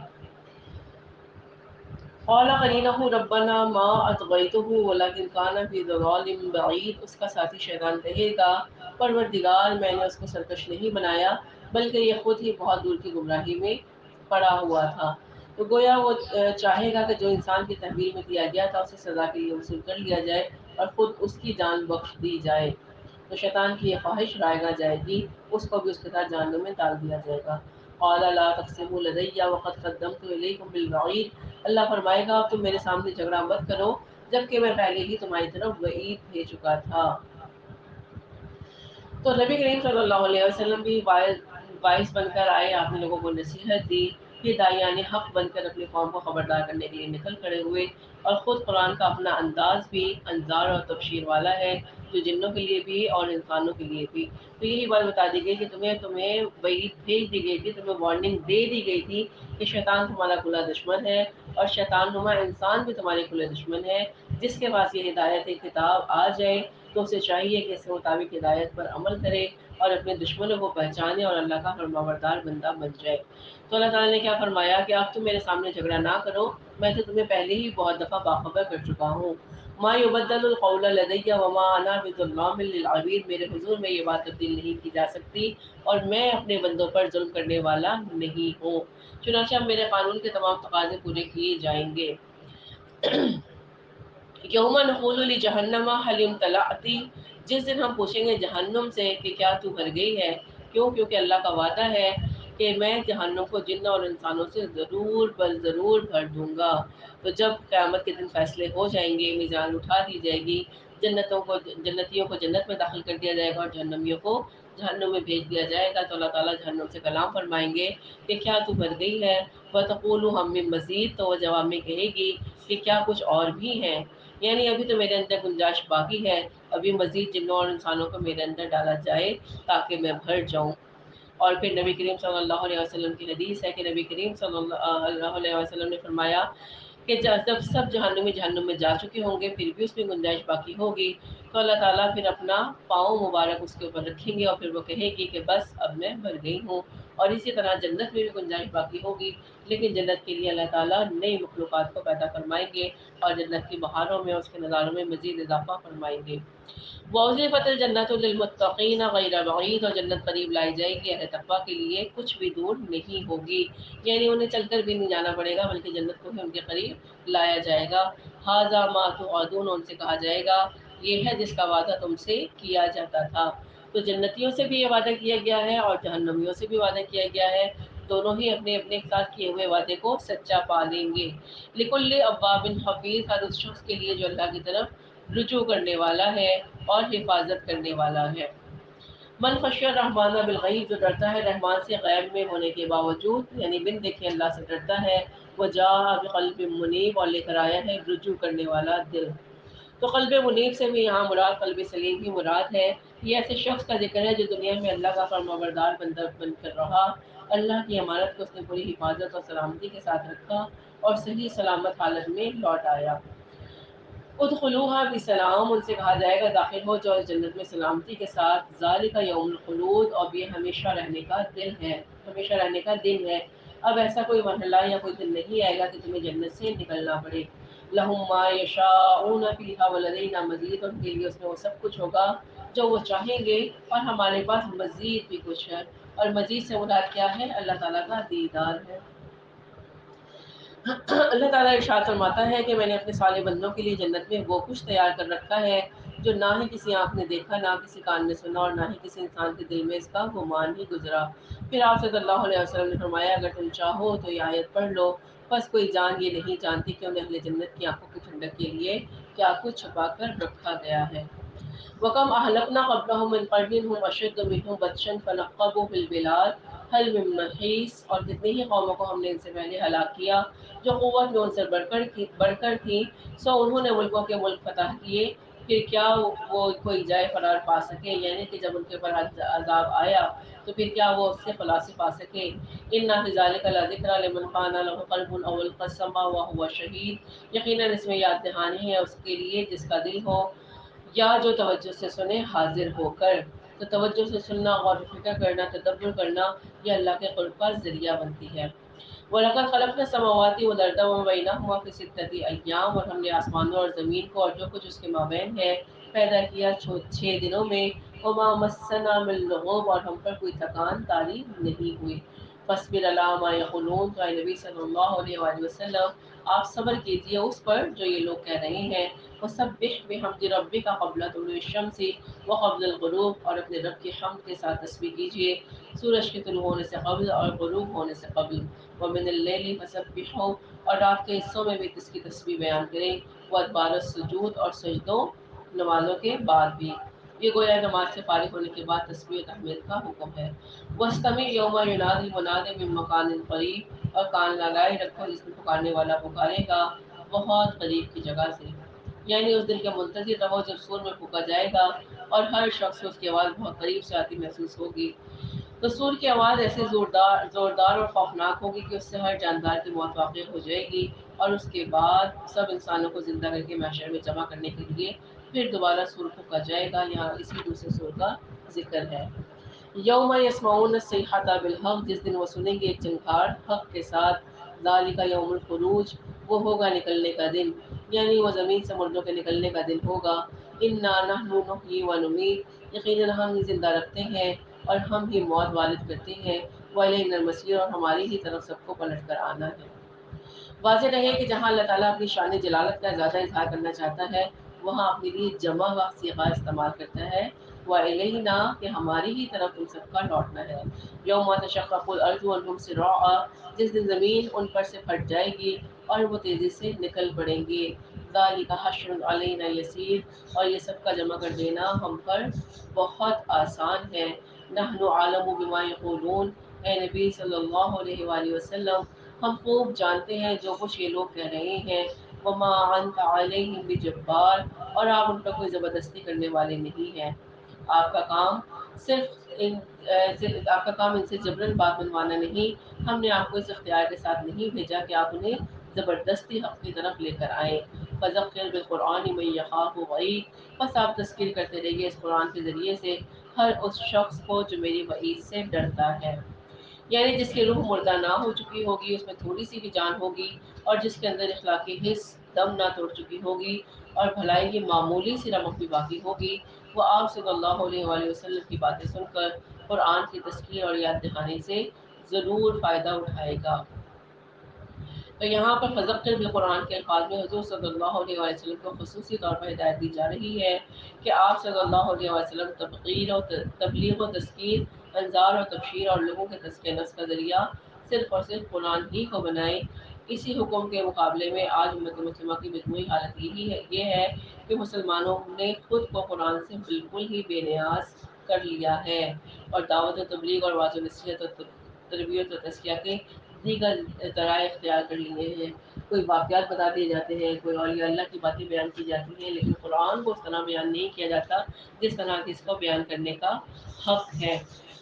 S1: قال قرینہ ربنا ما اطغیتہ ولکن کان فی ضلال بعید، اس کا ساتھی شیطان کہے گا پروردگار میں نے اس کو سرکش نہیں بنایا بلکہ یہ خود ہی بہت دور کی گمراہی میں پڑا ہوا تھا۔ تو گویا وہ چاہے گا کہ جو انسان کی تحویل میں دیا گیا تھا اسے سزا کے لیے وصول کر لیا جائے اور خود اس کی جان بخش دی جائے۔ تو شیطان کی یہ خواہش رائگاں جائے گی، اس کو بھی اس کے ساتھ جہنم میں ڈال دیا جائے گا۔ قال لا تقسموا لدی وقد قدمت الیکم بالوعید، اللہ فرمائے گا اب تم میرے سامنے جھگڑا مت کرو جبکہ میں پہلے ہی تمہاری طرف وعید بھیج چکا تھا۔ تو نبی کریم صلی اللہ علیہ وسلم بھی باعث بن کر آئے، آپ نے لوگوں کو نصیحت دی یہ داعیان حق بن کر اپنی قوم کو خبردار کرنے کے لیے نکل کھڑے ہوئے، اور خود قرآن کا اپنا انداز بھی انذار اور تبشیر والا ہے، جو جنوں کے لیے بھی اور انسانوں کے لیے بھی۔ تو یہی بات بتا دی گئی کہ تمہیں وعید بھیج دی گئی تھی، تمہیں وارننگ دے دی گئی تھی کہ شیطان تمہارا کھلا دشمن ہے، اور شیطان نما انسان بھی تمہارے کھلے دشمن ہے۔ جس کے پاس یہ ہدایت کتاب آ جائے تو اسے چاہیے کہ اس کے مطابق ہدایت پر عمل کرے اور اپنے دشمنوں کو پہچانے اور اللہ کا فرمانبردار بندہ بن جائے۔ تو اللہ تعالیٰ نے کیا فرمایا کہ اب تم میرے سامنے جھگڑا نہ کرو، میں تو تمہیں پہلے ہی بہت دفعہ باخبر کر چکا ہوں۔ ما یبدل القول لدی وما انا بظلام للعبید، میرے حضور میں یہ بات تبدیل نہیں کی جا سکتی، اور میں اپنے بندوں پر ظلم کرنے والا نہیں ہوں۔ چنانچہ اب میرے قانون کے تمام تقاضے پورے کیے جائیں گے۔ یوم نقول لجہنم حل امتلأتی، جس دن ہم پوچھیں گے جہنم سے کہ کیا تو بھر گئی ہے، کیونکہ اللہ کا وعدہ ہے کہ میں جہنم کو جن اور انسانوں سے ضرور ضرور بھر دوں گا۔ تو جب قیامت کے دن فیصلے ہو جائیں گے، میزان اٹھا دی جائے گی، جنتیوں کو جنت میں داخل کر دیا جائے گا اور جہنمیوں کو جہنم میں بھیج دیا جائے گا، تو اللہ تعالیٰ جہنم سے کلام فرمائیں گے کہ کیا تو بھر گئی ہے، وَتَقُولُ ہم من مزید، تو وہ جواب میں کہے گی کہ کیا کچھ اور بھی ہے، یعنی ابھی تو میرے اندر گنجائش باقی ہے، ابھی مزید جنوں اور انسانوں کو میرے اندر ڈالا جائے تاکہ میں بھر جاؤں۔ اور پھر نبی کریم صلی اللہ علیہ وسلم کی حدیث ہے کہ نبی کریم صلی اللہ علیہ وسلم نے فرمایا کہ جب سب جہنم میں جا چکے ہوں گے پھر بھی اس میں گنجائش باقی ہوگی، تو اللہ تعالیٰ پھر اپنا پاؤں مبارک اس کے اوپر رکھیں گے اور پھر وہ کہے گی کہ بس اب میں بھر گئی ہوں۔ اور اسی طرح جنت میں بھی گنجائش باقی ہوگی، لیکن جنت کے لیے اللہ تعالیٰ نئی مخلوقات کو پیدا فرمائیں گے اور جنت کی بہاروں میں اس کے نظاروں میں مزید اضافہ فرمائیں گے۔ وَأُزْلِفَتِ الْجَنَّةُ لِلْمُتَّقِينَ غَيْرَ بَعِيدٍ، اور جنت قریب لائی جائے گی اہل تقویٰ کے لیے کچھ بھی دور نہیں ہوگی، یعنی انہیں چل کر بھی نہیں جانا پڑے گا بلکہ جنت کو ہی ان کے قریب لایا جائے گا۔ هَذَا مَا تُوعَدُونَ، ان سے کہا جائے گا یہ ہے جس کا وعدہ تم سے کیا جاتا تھا۔ تو جنتیوں سے بھی یہ وعدہ کیا گیا ہے اور جہنمیوں سے بھی وعدہ کیا گیا ہے، دونوں ہی اپنے اپنے ساتھ کیے ہوئے وعدے کو سچا پا لیں گے۔ لِكُلِّ أَوَّابٍ حَفِيظٍ، ہر اس شخص کے لیے جو اللہ کی طرف رجوع کرنے والا ہے اور حفاظت کرنے والا ہے۔ من خشی الرحمن بالغیب، جو ڈرتا ہے رحمان سے غیب میں ہونے کے باوجود، یعنی بن دیکھے اللہ سے ڈرتا ہے، وہ جاء بقلب منیب، اور لے کر آیا ہے رجوع کرنے والا دل۔ تو قلب منیب سے بھی یہاں مراد قلب سلیم ہی مراد ہے۔ یہ ایسے شخص کا ذکر ہے جو دنیا میں اللہ کا فرمانبردار بندہ بن کر رہا، اللہ کی امانت کو اس نے پوری حفاظت اور سلامتی کے ساتھ رکھا اور صحیح سلامت حالت میں لوٹ آیا۔ ادخلوها بسلام، ان سے کہا جائے گا داخل ہو جاؤ جنت میں سلامتی کے ساتھ۔ ذالک یوم الخلود، اور یہ ہمیشہ رہنے کا دن ہے، ہمیشہ رہنے کا دن ہے۔ اب ایسا کوئی مرحلہ یا کوئی دن نہیں آئے گا کہ تمہیں جنت سے نکلنا پڑے۔ لہم ما یشاءون فیہا ولدینا مزید، ان کے لیے اس میں وہ سب کچھ ہوگا جو وہ چاہیں گے، اور ہمارے پاس مزید بھی کچھ ہے۔ اور مزید سے مراد کیا ہے؟ اللہ تعالیٰ کا دیدار ہے۔ اللہ تعالیٰ ارشاد فرماتا ہے کہ میں نے اپنے صالح بندوں کے لیے جنت میں وہ کچھ تیار کر رکھا ہے جو نہ ہی کسی آنکھ نے دیکھا، نہ کسی کان نے سنا، اور نہ ہی کسی انسان کے دل میں اس کا گمان ہی گزرا۔ پھر آپ صلی اللہ علیہ وسلم نے فرمایا اگر تم چاہو تو یہ آیت پڑھ لو، بس کوئی جان یہ نہیں جانتی کہ انہیں اہل جنت کی آنکھوں کی ٹھنڈک کے لیے کیا کچھ چھپا کر رکھا گیا ہے۔ وَكَمْ أَهْلَكْنَا قَبْلَهُم مِّن قَرْنٍ هُمْ أَشَدُّ مِنْهُم بَطْشًا فَنَقَّبُوا فِي الْبِلَادِ هَلْ مِن مَّحِيصٍ، اور کتنی ہی قوموں کو ہم نے ان سے پہلے ہلاک کیا جو قوت میں ان سے بڑھ کر تھی، سو انہوں نے ملکوں کے ملک فتح کیے، پھر کیا وہ کوئی جائے فرار پا سکے، یعنی کہ جب ان کے اوپر عذاب آیا تو پھر کیا وہ اس سے خلاصی پا سکے۔ اِنَّ فِي ذَلِكَ لَذِكْرَىٰ لِمَنْ كَانَ لَهُ قَلْبٌ أَوْ أَلْقَى السَّمْعَ وَهُوَ شَهِيدٌ، یقیناً اس میں یاد دہانی ہے اس کے لیے جس کا دل ہو یا جو توجہ سے سنے حاضر ہو کر۔ تو توجہ سے سننا، غور و فکر کرنا، تدبر کرنا، یہ اللہ کے قرب کا ذریعہ بنتی ہے۔ وَلَقَدْ خَلَقْنَا السَّمَاوَاتِ وَالْأَرْضَ وَمَا بَيْنَهُمَا فِي سِتَّةِ أَيَّامٍ، اور ہم نے آسمانوں اور زمین کو اور جو کچھ اس کے مابین ہے پیدا کیا 6 دنوں میں۔ وَمَا مَسَّنَا مِن لُغُوبٍ، اور ہم پر کوئی تھکان طاری نہیں ہوئی۔ فَاصْبِرْ عَلَىٰ مَا يَقُولُونَ، تو اے نبی صلی اللہ علیہ وآلہ وسلم آپ صبر کیجئے اس پر جو یہ لوگ کہہ رہے ہیں۔ وَسَبِّحْ بِحَمْدِ رَبِّكَ قَبْلَ طُلُوعِ الشَّمْسِ وَقَبْلَ الْغُرُوبِ، اور اپنے رب کی حمد کے ساتھ تسبیح کیجئے سورج کے طلوع ہونے سے قبل اور غروب ہونے سے قبل۔ وَمِنَ اللَّيْلِ فَسَبِّحْهُ، اور رات کے حصوں میں بھی اس کی تسبیح بیان کریں۔ وَأَدْبَارَ السُّجُودِ، اور سجدوں نمازوں کے بعد بھی۔ یہ گویا نماز سے فارغ ہونے کے بعد تسبیح و تحمید کا حکم ہے۔ وَاسْتَمِعْ يَوْمَ يُنَادِ الْمُنَادِ مِن مَّكَانٍ قَرِيبٍ، اور کان لگائے رکھو جس میں پکارنے والا پکارے گا بہت قریب کی جگہ سے، یعنی اس دن کے منتظر رہو جب سور میں پھونکا جائے گا اور ہر شخص کو اس کی آواز بہت قریب سے آتی محسوس ہوگی۔ تو سور کی آواز ایسے زوردار اور خوفناک ہوگی کہ اس سے ہر جاندار کی موت واقع ہو جائے گی، اور اس کے بعد سب انسانوں کو زندہ کر کے محشر میں جمع کرنے کے لیے پھر دوبارہ سور پھونکا جائے گا۔ یہاں اسی دوسرے سور کا ذکر ہے۔ یوم یسمعون الصیحۃ بالحق، جس دن وہ سنیں گے ایک چنگھاڑ حق کے ساتھ، ذالک یوم الخروج، وہ ہوگا نکلنے کا دن، یعنی وہ زمین سے مردوں کے نکلنے کا دن ہوگا۔ انا نحن نحیی و نمیت، یقیناً ہم ہی زندہ رکھتے ہیں اور ہم ہی موت والد کرتے ہیں، وإلینا المصیر، اور ہماری ہی طرف سب کو پلٹ کر آنا ہے۔ واضح رہے کہ جہاں اللہ تعالیٰ اپنی شان جلالت کا زیادہ اظہار کرنا چاہتا ہے وہاں اپنے لیے جمع و صیغہ استعمال کرتا ہے، وإلینا، کہ ہماری ہی طرف ان سب کا لوٹنا ہے۔ یوم تشقق الارض عنہم سراعا، جس دن زمین ان پر سے پھٹ جائے گی اور وہ تیزی سے نکل پڑیں گے۔ ذالک حشر علینا یسیر، اور یہ سب کا جمع کر دینا ہم پر بہت آسان ہے۔ نحن عالم بما یقولون، اے نبی صلی اللہ علیہ وآلہ وسلم، ہم خوب جانتے ہیں جو کچھ یہ لوگ کہہ رہے ہیں۔ وما انت علیہم بجبار، اور آپ ان پر کوئی زبردستی کرنے والے نہیں ہیں۔ آپ کا کام آپ کا کام ان سے جبرن بات منوانا نہیں، ہم نے آپ کو اس اختیار کے ساتھ نہیں بھیجا کہ آپ انہیں زبردستی حق کی طرف لے کر آئیں۔ فذکر بالقرآن من یخاف وعید، بس آپ تذکیر کرتے رہیے اس قرآن کے ذریعے سے ہر اس شخص کو جو میری وعید سے ڈرتا ہے، یعنی جس کی روح مردہ نہ ہو چکی ہوگی، اس میں تھوڑی سی بھی جان ہوگی، اور جس کے اندر اخلاقی حص دم نہ توڑ چکی ہوگی اور بھلائی کی معمولی سی رمق بھی باقی ہوگی، وہ آپ صلی اللہ علیہ وآلہ وسلم کی باتیں سن کر قرآن کی تذکیر اور یاد دہانی سے ضرور فائدہ اٹھائے گا۔ تو یہاں پر فذکر بالقرآن کے الفاظ میں حضور صلی اللہ علیہ وسلم کو خصوصی طور پر ہدایت دی جا رہی ہے کہ آپ صلی اللہ علیہ وسلم تبلیغ و تذکیر، انذار و تبشیر اور لوگوں کے تزکیہ نفس کا ذریعہ صرف اور صرف قرآن ہی کو بنائیں۔ اسی حکم کے مقابلے میں آج امت مسلمہ کی مجموعی حالت یہ ہے کہ مسلمانوں نے خود کو قرآن سے بالکل ہی بے نیاز کر لیا ہے اور دعوت و تبلیغ اور واضح نصیحت و تربیت و تزکیہ کے دیگر ذرائع اختیار کر لیے ہیں۔ کوئی واقعات بتا دیے جاتے ہیں، کوئی اولیاء اللہ کی باتیں بیان کی جاتی ہیں، لیکن قرآن کو اس طرح بیان نہیں کیا جاتا جس طرح کہ اس کو بیان کرنے کا حق ہے۔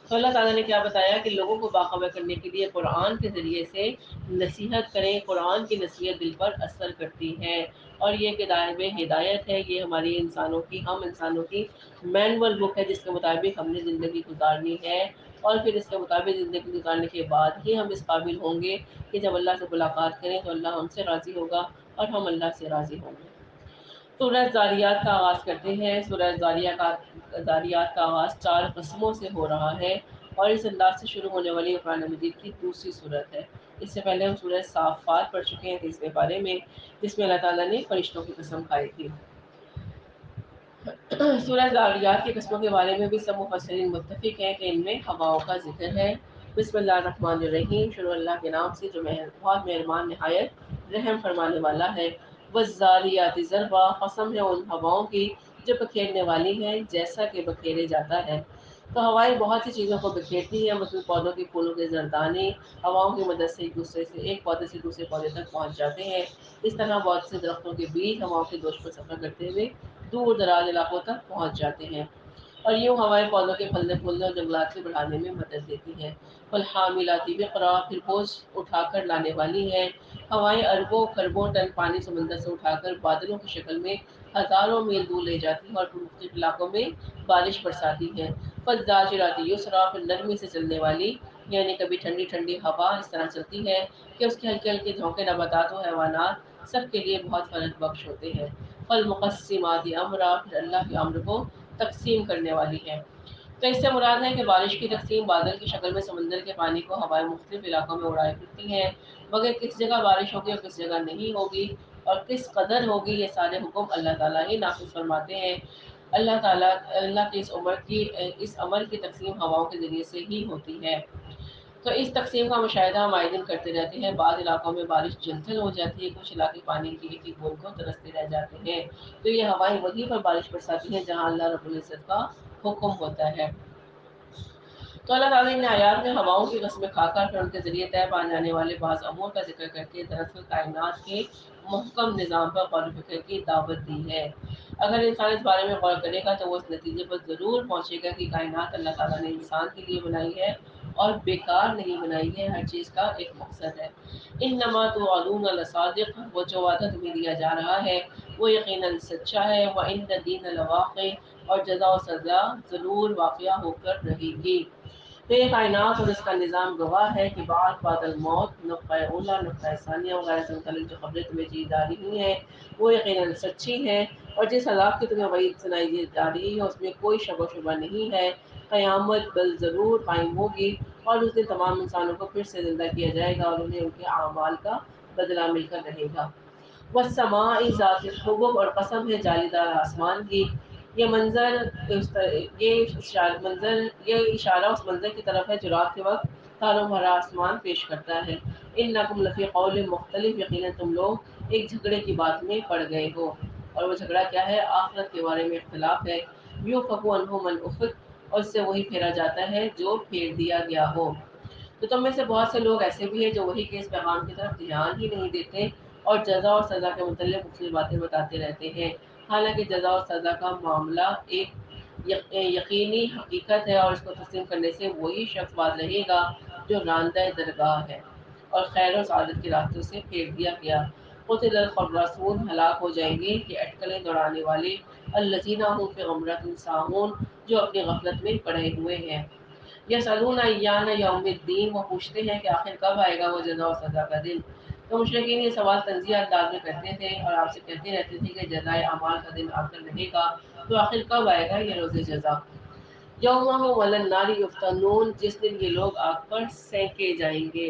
S1: تو اللہ تعالیٰ نے کیا بتایا کہ لوگوں کو باخبر کرنے کے لیے قرآن کے ذریعے سے نصیحت کریں، قرآن کی نصیحت دل پر اثر کرتی ہے، اور یہ کہ میں ہدایت ہے، یہ ہماری ہم انسانوں کی مینول بک ہے جس کے مطابق ہم نے زندگی گزارنی ہے، اور پھر اس کے مطابق زندگی گزارنے کے بعد ہی ہم اس قابل ہوں گے کہ جب اللہ سے ملاقات کریں تو اللہ ہم سے راضی ہوگا اور ہم اللہ سے راضی ہوں گے۔ سورہ زاریات کا آغاز کرتے ہیں۔ سورہ زاریات کا آغاز 4 قسموں سے ہو رہا ہے اور اس انداز سے شروع ہونے والی قرآن مجید کی دوسری صورت ہے۔ اس سے پہلے ہم سورہ صافات پڑھ چکے ہیں 30ویں پارے میں، جس میں اللہ تعالیٰ نے فرشتوں کی قسم کھائی تھی۔ سورہ زاریات کی قسموں کے بارے میں بھی سب مفسرین متفق ہیں کہ ان میں ہواؤں کا ذکر ہے۔ بسم اللہ الرحمن الرحیم، شروع اللہ کے نام سے جو بہت مہربان نہایت رحم فرمانے والا ہے۔ والذاریات ذروا، قسم ہے ان ہواؤں کی جو بکھیرنے والی ہیں جیسا کہ بکھیرے جاتا ہے۔ تو ہوائیں بہت سی چیزوں کو بکھیرتی ہیں، مثلاً پودوں کے پھولوں کے زردانے ہواؤں کی مدد سے ایک پودے سے دوسرے پودے تک پہنچ جاتے ہیں۔ اس طرح بہت سے درختوں کے بیج ہواؤں کے دوش پر سفر کرتے ہوئے دور دراز علاقوں تک پہنچ جاتے ہیں، اور یوں ہوائیں پودوں کے پھلنے پھولنے اور جنگلات کو بڑھانے میں مدد دیتی ہیں۔ فالحاملات وقرا، پھر بوجھ اٹھا کر لانے والی ہیں۔ ہوائیں اربوں خربوں ٹن پانی سمندر سے اٹھا کر بادلوں کی شکل میں ہزاروں میل دور لے جاتی ہیں اور مختلف علاقوں میں بارش برساتی ہیں۔ فالزاجرات یسرا، پھر نرمی سے چلنے والی، یعنی کبھی ٹھنڈی ٹھنڈی ہوا اس طرح چلتی ہے کہ اس کے ہلکے ہلکے جھونکے نباتات و حیوانات سب کے لیے بہت فرق بخش ہوتے ہیں۔ فالمقسمات امرا، پھر اللہ کے امر کو تقسیم کرنے والی ہے۔ تو اس سے مراد ہے کہ بارش کی تقسیم بادل کی شکل میں سمندر کے پانی کو ہوائیں مختلف علاقوں میں اڑائے پھرتی ہیں، مگر کس جگہ بارش ہوگی اور کس جگہ نہیں ہوگی اور کس قدر ہوگی، یہ سارے حکم اللہ تعالیٰ ہی نافذ فرماتے ہیں۔ اللہ کے اس امر کی تقسیم ہواؤں کے ذریعے سے ہی ہوتی ہے۔ تو اس تقسیم کا مشاہدہ ہم آئے دن کرتے رہتے ہیں۔ بعض علاقوں میں بارش جھلجھل ہو جاتی ہے، کچھ علاقے پانی کی ایک ایک بوند کو ترستے رہ جاتے ہیں۔ تو یہ ہوائیں وہیں پر بارش برساتی ہیں جہاں اللہ رب العزت کا حکم ہوتا ہے۔ تو اللہ تعالیٰ نے آیات میں ہواؤں کی قسمیں کھا کر پھر ان کے ذریعے طے پا جانے والے بعض امور کا ذکر کر کے دراصل کائنات کے محکم نظام پر غور و فکر کی دعوت دی ہے۔ اگر انسان اس بارے میں غور کرے گا تو وہ اس نتیجے پر ضرور پہنچے گا کہ کائنات اللہ تعالیٰ نے انسان کے لیے بنائی ہے اور بیکار نہیں بنائی ہے، ہر چیز کا ایک مقصد ہے۔ انما توعدون لصادق، وہ جو وعدہ تمہیں دیا جا رہا ہے وہ یقیناً سچا ہے، وان الدین لواقع، اور جزا و سزا ضرور واقعہ ہو کر رہے گی۔ تو یہ کائنات اور اس کا نظام گواہ ہے کہ بعد الموت، نطفہ اولا، نطفہ ثانیہ وغیرہ سے متعلق جو خبریں تمہیں دی جا رہی ہیں وہ یقیناً سچی ہیں، اور جس عذاب کی تمہیں وعید سنائی جا رہی ہے اس میں کوئی شک و شبہ نہیں ہے۔ قیامت بل ضرور قائم ہوگی اور اس دن تمام انسانوں کو پھر سے زندہ کیا جائے گا اور انہیں ان کے اعمال کا بدلہ مل کر رہے گا۔ والسماء ذات الحبک، اور قسم ہے جالی دار آسمان کی۔ یہ منظر یہ اشارہ اس منظر کی طرف ہے جو رات کے وقت تاروں بھرا آسمان پیش کرتا ہے۔ انکم لفی قول مختلف، یقیناً تم لوگ ایک جھگڑے کی بات میں پڑ گئے ہو، اور وہ جھگڑا کیا ہے؟ آخرت کے بارے میں اختلاف ہے۔ یوفک عنہ من افک، اور اس سے وہی پھیرا جاتا ہے جو پھیر دیا گیا ہو۔ تو تم میں سے بہت سے لوگ ایسے بھی ہیں جو وہی کے اس پیغام کی طرف دھیان ہی نہیں دیتے اور جزا اور سزا کے متعلق مختلف باتیں بتاتے رہتے ہیں، حالانکہ جزا اور سزا کا معاملہ ایک یقینی حقیقت ہے، اور اس کو تسلیم کرنے سے وہی شخص باز رہے گا جو راندہ درگاہ ہے اور خیر و سعادت کے راستوں سے پھیر دیا گیا۔ قتل الخراسون، ہلاک ہو جائیں گے کہ اٹکلیں دوڑانے والے، الذین هم فی غمرۃ ساہون، جو اپنی غفلت میں پڑے ہوئے ہیں۔ یسألون ایان یوم الدین، وہ پوچھتے ہیں کہ آخر کب آئے گا وہ جزا و سزا کا دن۔ تو مشرکین یہ سوال تنزیہ انداز میں کرتے تھے اور آپ سے کہتے رہتے تھے کہ جزائے اعمال کا دن آ کر رہے گا، تو آخر کب آئے گا یہ روز جزا؟ یوم هم علی النار یفتنون، جس دن یہ لوگ آگ پر سینکے جائیں گے۔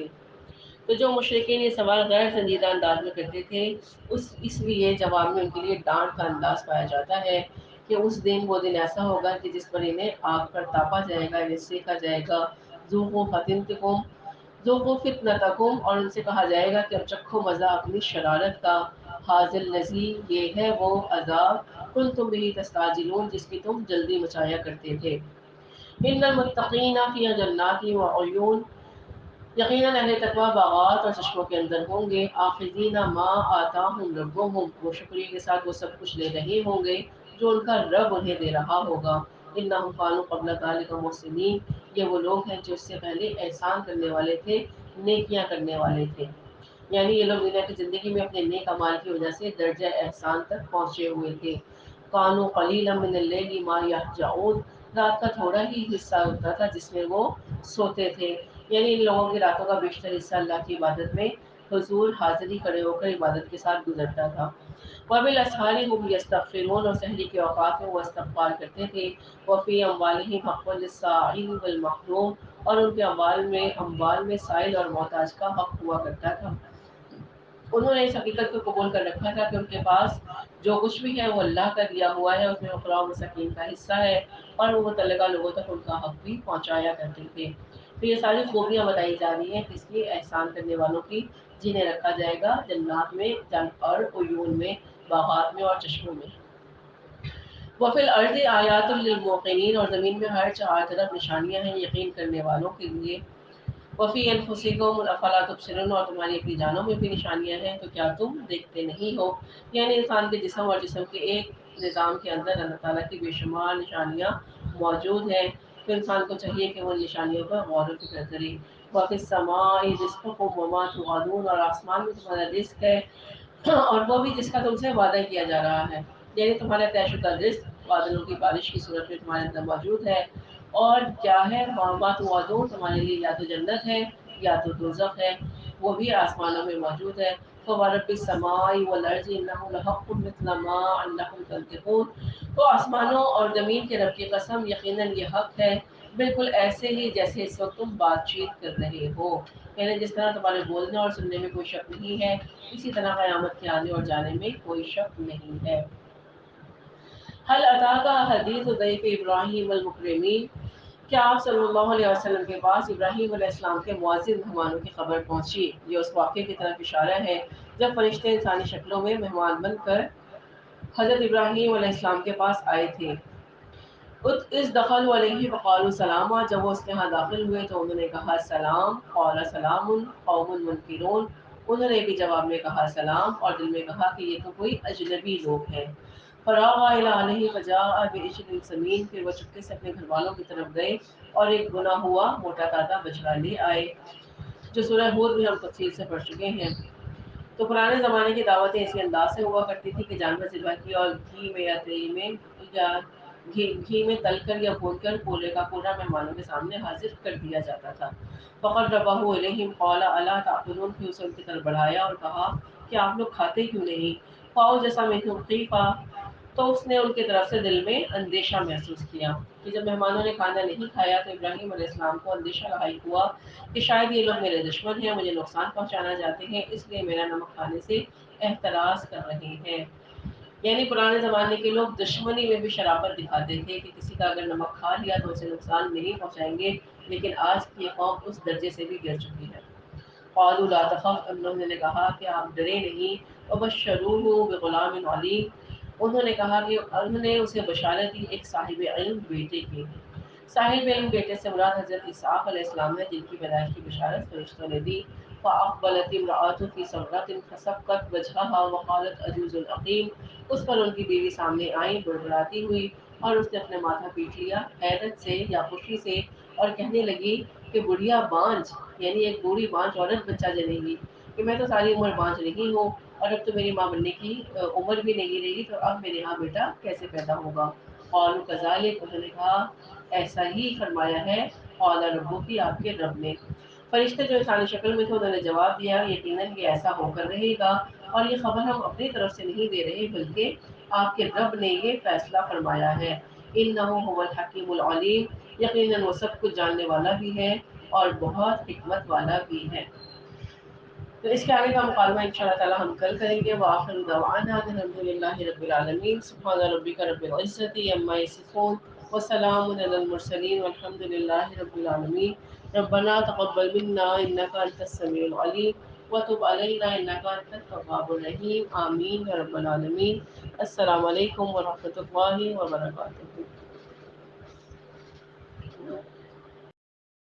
S1: تو جو مشرکین یہ سوال غیر سنجیدہ انداز میں کرتے تھے، اس لیے جواب میں ان کے لیے ڈانٹ کا انداز پایا جاتا ہے کہ اس دن وہ دن ایسا ہوگا کہ جس پر انہیں آگ پر تاپا جائے گا، انہیں سیکھا جائے گا۔ ذوقوا فتنتکم، ذوقوا فتنتکم، اور ان سے کہا جائے گا کہ اب چکھو مزہ اپنی شرارت کا۔ ھذا الذی، یہ ہے وہ عذاب، کنتم بہ تستعجلون، جس کی تم جلدی مچایا کرتے تھے۔ ان المتقین فی جنات وعیون، یقیناً اہل تقویٰ باغات اور چشموں کے اندر ہوں گے۔ آخذین ما آتاہم ربہم، وہ شکریہ کے ساتھ وہ سب کچھ لے رہے ہوں گے جو ان کا رب انہیں دے رہا ہوگا۔ انہم کانوا قبل ذلک محسنین، یہ وہ لوگ ہیں جو اس سے پہلے احسان کرنے والے تھے، نیکیاں کرنے والے تھے۔ یعنی یہ لوگ دنیا کی زندگی میں اپنے نیک اعمال کی وجہ سے درجہ احسان تک پہنچے ہوئے تھے۔ کانوا قلیلا من اللیل ما یہجعون، رات کا تھوڑا ہی حصہ ہوتا تھا جس میں وہ سوتے تھے، یعنی ان لوگوں کی راتوں کا بیشتر حصہ اللہ کی عبادت میں حضور حاضری کھڑے ہو کر عبادت کے ساتھ گزرتا تھا۔ وبالاسحار هم یستغفرون، اور سحری کے اوقات میں وہ استغفار کرتے تھے۔ وفی اموالہم حق للسائل والمحروم، اور ان کے اموال میں سائل اور محتاج کا حق ہوا کرتا تھا۔ انہوں نے اس حقیقت کو قبول کر رکھا تھا کہ ان کے پاس جو کچھ بھی ہے وہ اللہ کا دیا ہوا ہے، اس میں فقراء و مساکین کا حصہ ہے، اور وہ متعلقہ لوگوں تک ان کا حق بھی پہنچایا کرتے تھے۔ تو یہ ساری خوبیاں بتائی جا رہی ہیں کس لیے؟ احسان کرنے والوں کی، جنہیں رکھا جائے گا جنات میں، اور عیون میں، باغات میں اور چشموں میں۔ وفی الارض آیات للموقنین، اور زمین میں ہر چار طرف نشانیاں ہیں یقین کرنے والوں کے لیے۔ وفی انفسکم افلا تبصرون، اور تمہاری اپنی جانوں میں بھی نشانیاں ہیں تو کیا تم دیکھتے نہیں ہو؟ یعنی انسان کے جسم اور جسم کے ایک نظام کے اندر اللہ تعالیٰ کی بے شمار نشانیاں موجود ہیں، تو انسان کو چاہیے کہ وہ نشانیوں پر غور و فکر کرے۔ وفی السماء رزقکم وما توعدون، اور آسمان میں تمہارا رزق ہے اور وہ بھی جس کا تم سے وعدہ کیا جا رہا ہے، یعنی تمہارا طے شدہ رزق بادلوں کی بارش کی صورت میں تمہارے اندر موجود ہے۔ اور کیا ہے؟ وما توعدون، تمہارے لیے یا تو جنت ہے یا تو دوزخ ہے، وہ بھی آسمانوں میں موجود ہے۔ فورب السماء والارض انه لحق مثل ما انکم تنطقون، تو آسمانوں اور زمین کے رب کی قسم، یقیناً یہ حق ہے، بالکل ایسے ہی جیسے اس وقت تم بات چیت کر رہے ہو، یعنی جس طرح تمہارے بولنے اور سننے میں کوئی شک نہیں ہے، اسی طرح قیامت کے آنے اور جانے میں کوئی شک نہیں ہے۔ حل اتاک حدیث ضیف ابراہیم المکرمین، کیا آپ صلی اللہ علیہ وسلم کے پاس ابراہیم علیہ السلام کے معزز مہمانوں کی خبر پہنچی؟ یہ اس واقعے کی طرف اشارہ ہے جب فرشتے انسانی شکلوں میں مہمان بن کر حضرت ابراہیم علیہ السلام کے پاس آئے تھے۔ اس دخل علیہ وقالوا سلاما، جب وہ اس کے ہاں داخل ہوئے تو انہوں نے کہا سلام، قال سلام قوم منکرون، انہوں نے بھی جواب میں کہا سلام اور دل میں کہا کہ یہ تو کوئی اجنبی لوگ ہیں۔ فراغ الی اہلہ فجاء بعجل سمین، پھر وہ چپکے سے اپنے گھر والوں کی طرف گئے اور ایک گنا ہوا موٹا تازہ بچڑا لے آئے، جو سورہ ہود میں ہم تفصیل سے پڑھ چکے ہیں۔ تو پرانے زمانے کی دعوتیں اسی انداز سے ہوا کرتی تھی کہ جانور ذبح کیا اور گھی میں یا تیل میں یا گھی میں تل کر یا بھون کر پولے کا پورا مہمانوں کے سامنے حاضر کر دیا جاتا تھا۔ فقربہ الیہم قال الا تاکلون، پھر اسے ان کی طرف بڑھایا اور کہا کہ آپ لوگ کھاتے کیوں نہیں؟ فاوجس منہم خیفہ، تو اس نے ان کی طرف سے دل میں اندیشہ محسوس کیا کہ جب مہمانوں نے کھانا نہیں کھایا تو ابراہیم علیہ السلام کو اندیشہ لاحق ہوا کہ شاید یہ لوگ میرے دشمن ہیں، مجھے نقصان پہنچانا چاہتے ہیں، اس لیے میرا نمک کھانے سے احتراز کر رہے ہیں۔ یعنی پرانے زمانے کے لوگ دشمنی میں بھی شرافت دکھاتے تھے کہ کسی کا اگر نمک کھا لیا تو اسے نقصان نہیں پہنچائیں گے، لیکن آج کی یہ قوم اس درجے سے بھی گر چکی ہے۔ قالوا لا تخف، انہوں نے کہا کہ آپ ڈرے نہیں، وبشروہ بغلام علیم، انہوں نے کہا کہ انہوں نے اسے بشارت دی ایک صاحب علم بیٹے کی۔ صاحب علم بیٹے سے مراد حضرت اسحاق علیہ السلام ہے، جن کی پیدائش کی بشارت فرشتوں نے دی۔ فاقبلت امرأة في صرة فصكت وجهها وقالت عجوز عقیم، اس پر ان کی بیوی سامنے آئی بڑبڑاتی ہوئی اور اس نے اپنا ماتھا پیٹ لیا حیرت سے یا خوشی سے اور کہنے لگی کہ بڑھیا بانجھ، یعنی ایک بوڑھی بانجھ عورت بچہ جنے گی، کہ میں تو ساری عمر بانجھ رہی ہوں اور اب تو میری ماں بننے کی عمر بھی نہیں رہی، تو اب میرے یہاں بیٹا کیسے پیدا ہوگا؟ قالوا کذالک، انہوں نے کہا ایسا ہی فرمایا ہے، قال ربک، آپ کے رب نے۔ فرشتے جو انسانی شکل میں تھے انہوں نے جواب دیا یقیناً یہ ایسا ہو کر رہے گا، اور یہ خبر ہم اپنی طرف سے نہیں دے رہے بلکہ آپ کے رب نے یہ فیصلہ فرمایا ہے۔ انہ هو الحکیم العلیم، یقیناً وہ سب کچھ جاننے والا بھی ہے اور بہت حکمت والا بھی ہے۔ تو اس کے آگے کا مکالمہ ان شاء اللہ تعالیٰ ہم کل کریں گے۔ وآخر دعوانا الحمد للہ رب العالمین، سبحان ربک رب العزت عما یصفون وسلام علی المرسلین والحمد للہ رب العالمین۔ ربنا تقبل منا انک انت السمیع العلیم وتب علینا انک انت التواب الرحیم، آمین یا رب العالمین۔ السلام علیکم ورحمۃ اللہ وبرکاتہ۔